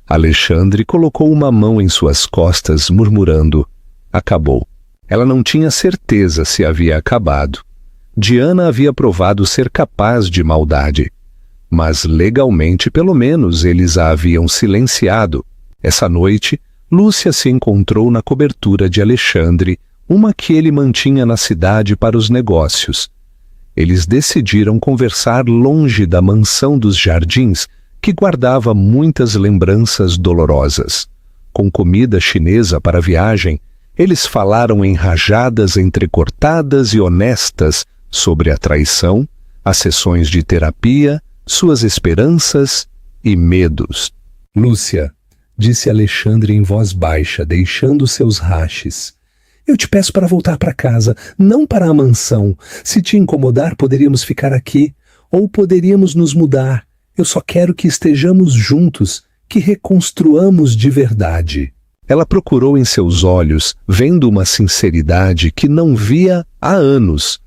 Alexandre colocou uma mão em suas costas, murmurando: acabou. Ela não tinha certeza se havia acabado. Diana havia provado ser capaz de maldade. Mas legalmente, pelo menos, eles a haviam silenciado. Essa noite, Lúcia se encontrou na cobertura de Alexandre, uma que ele mantinha na cidade para os negócios. Eles decidiram conversar longe da mansão dos jardins, que guardava muitas lembranças dolorosas. Com comida chinesa para a viagem, eles falaram em rajadas entrecortadas e honestas sobre a traição, as sessões de terapia, suas esperanças e medos. Lúcia, disse Alexandre em voz baixa, deixando seus raches. Eu te peço para voltar para casa, não para a mansão. Se te incomodar, poderíamos ficar aqui, ou poderíamos nos mudar. Eu só quero que estejamos juntos, que reconstruamos de verdade. Ela procurou em seus olhos, vendo uma sinceridade que não via há anos.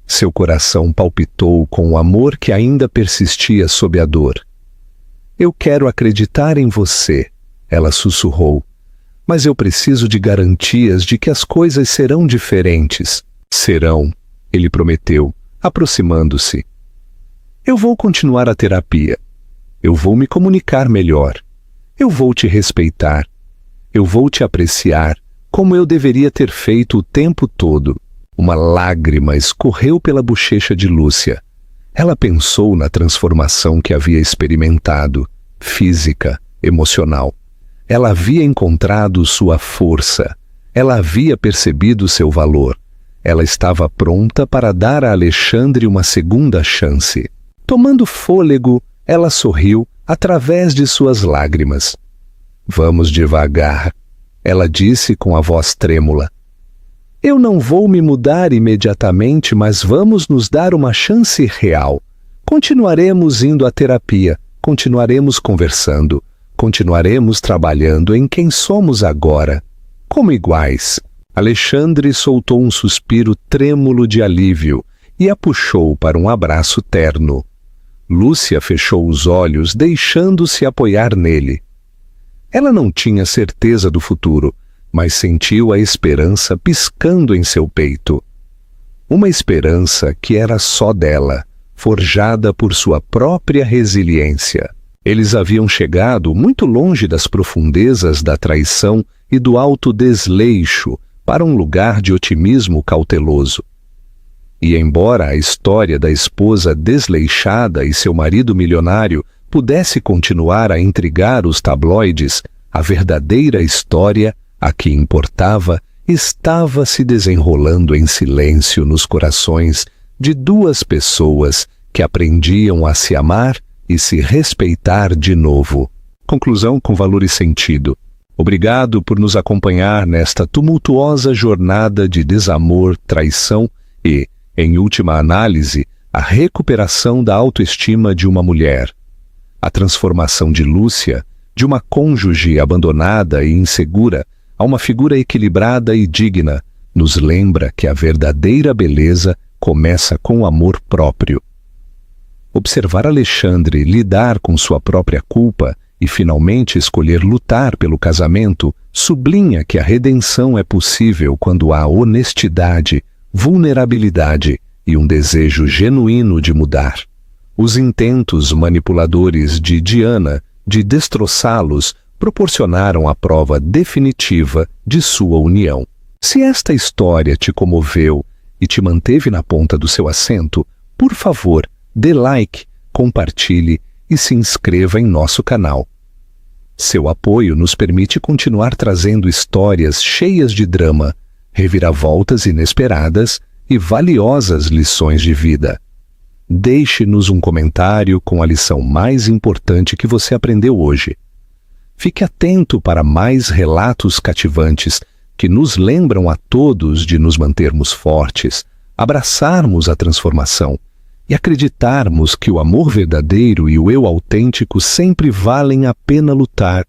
Seu coração palpitou com o amor que ainda persistia sob a dor. Eu quero acreditar em você, ela sussurrou. Mas eu preciso de garantias de que as coisas serão diferentes. Serão, ele prometeu, aproximando-se. Eu vou continuar a terapia. Eu vou me comunicar melhor. Eu vou te respeitar. Eu vou te apreciar, como eu deveria ter feito o tempo todo. Uma lágrima escorreu pela bochecha de Lúcia. Ela pensou na transformação que havia experimentado, física, emocional. Ela havia encontrado sua força. Ela havia percebido seu valor. Ela estava pronta para dar a Alexandre uma segunda chance. Tomando fôlego, ela sorriu através de suas lágrimas. Vamos devagar, ela disse com a voz trêmula. Eu não vou me mudar imediatamente, mas vamos nos dar uma chance real. Continuaremos indo à terapia, continuaremos conversando, continuaremos trabalhando em quem somos agora, como iguais. Alexandre soltou um suspiro trêmulo de alívio e a puxou para um abraço terno. Lúcia fechou os olhos, deixando-se apoiar nele. Ela não tinha certeza do futuro, mas sentiu a esperança piscando em seu peito. Uma esperança que era só dela, forjada por sua própria resiliência. Eles haviam chegado muito longe das profundezas da traição e do autodesleixo para um lugar de otimismo cauteloso. E embora a história da esposa desleixada e seu marido milionário pudesse continuar a intrigar os tabloides, a verdadeira história, a que importava, estava se desenrolando em silêncio nos corações de duas pessoas que aprendiam a se amar e se respeitar de novo. Conclusão com valor e sentido. Obrigado por nos acompanhar nesta tumultuosa jornada de desamor, traição e, em última análise, a recuperação da autoestima de uma mulher. A transformação de Lúcia, de uma cônjuge abandonada e insegura, a uma figura equilibrada e digna, nos lembra que a verdadeira beleza começa com o amor próprio. Observar Alexandre lidar com sua própria culpa e finalmente escolher lutar pelo casamento sublinha que a redenção é possível quando há honestidade, vulnerabilidade e um desejo genuíno de mudar. Os intentos manipuladores de Diana de destroçá-los proporcionaram a prova definitiva de sua união. Se esta história te comoveu e te manteve na ponta do seu assento, por favor, dê like, compartilhe e se inscreva em nosso canal. Seu apoio nos permite continuar trazendo histórias cheias de drama, reviravoltas inesperadas e valiosas lições de vida. Deixe-nos um comentário com a lição mais importante que você aprendeu hoje. Fique atento para mais relatos cativantes que nos lembram a todos de nos mantermos fortes, abraçarmos a transformação e acreditarmos que o amor verdadeiro e o eu autêntico sempre valem a pena lutar.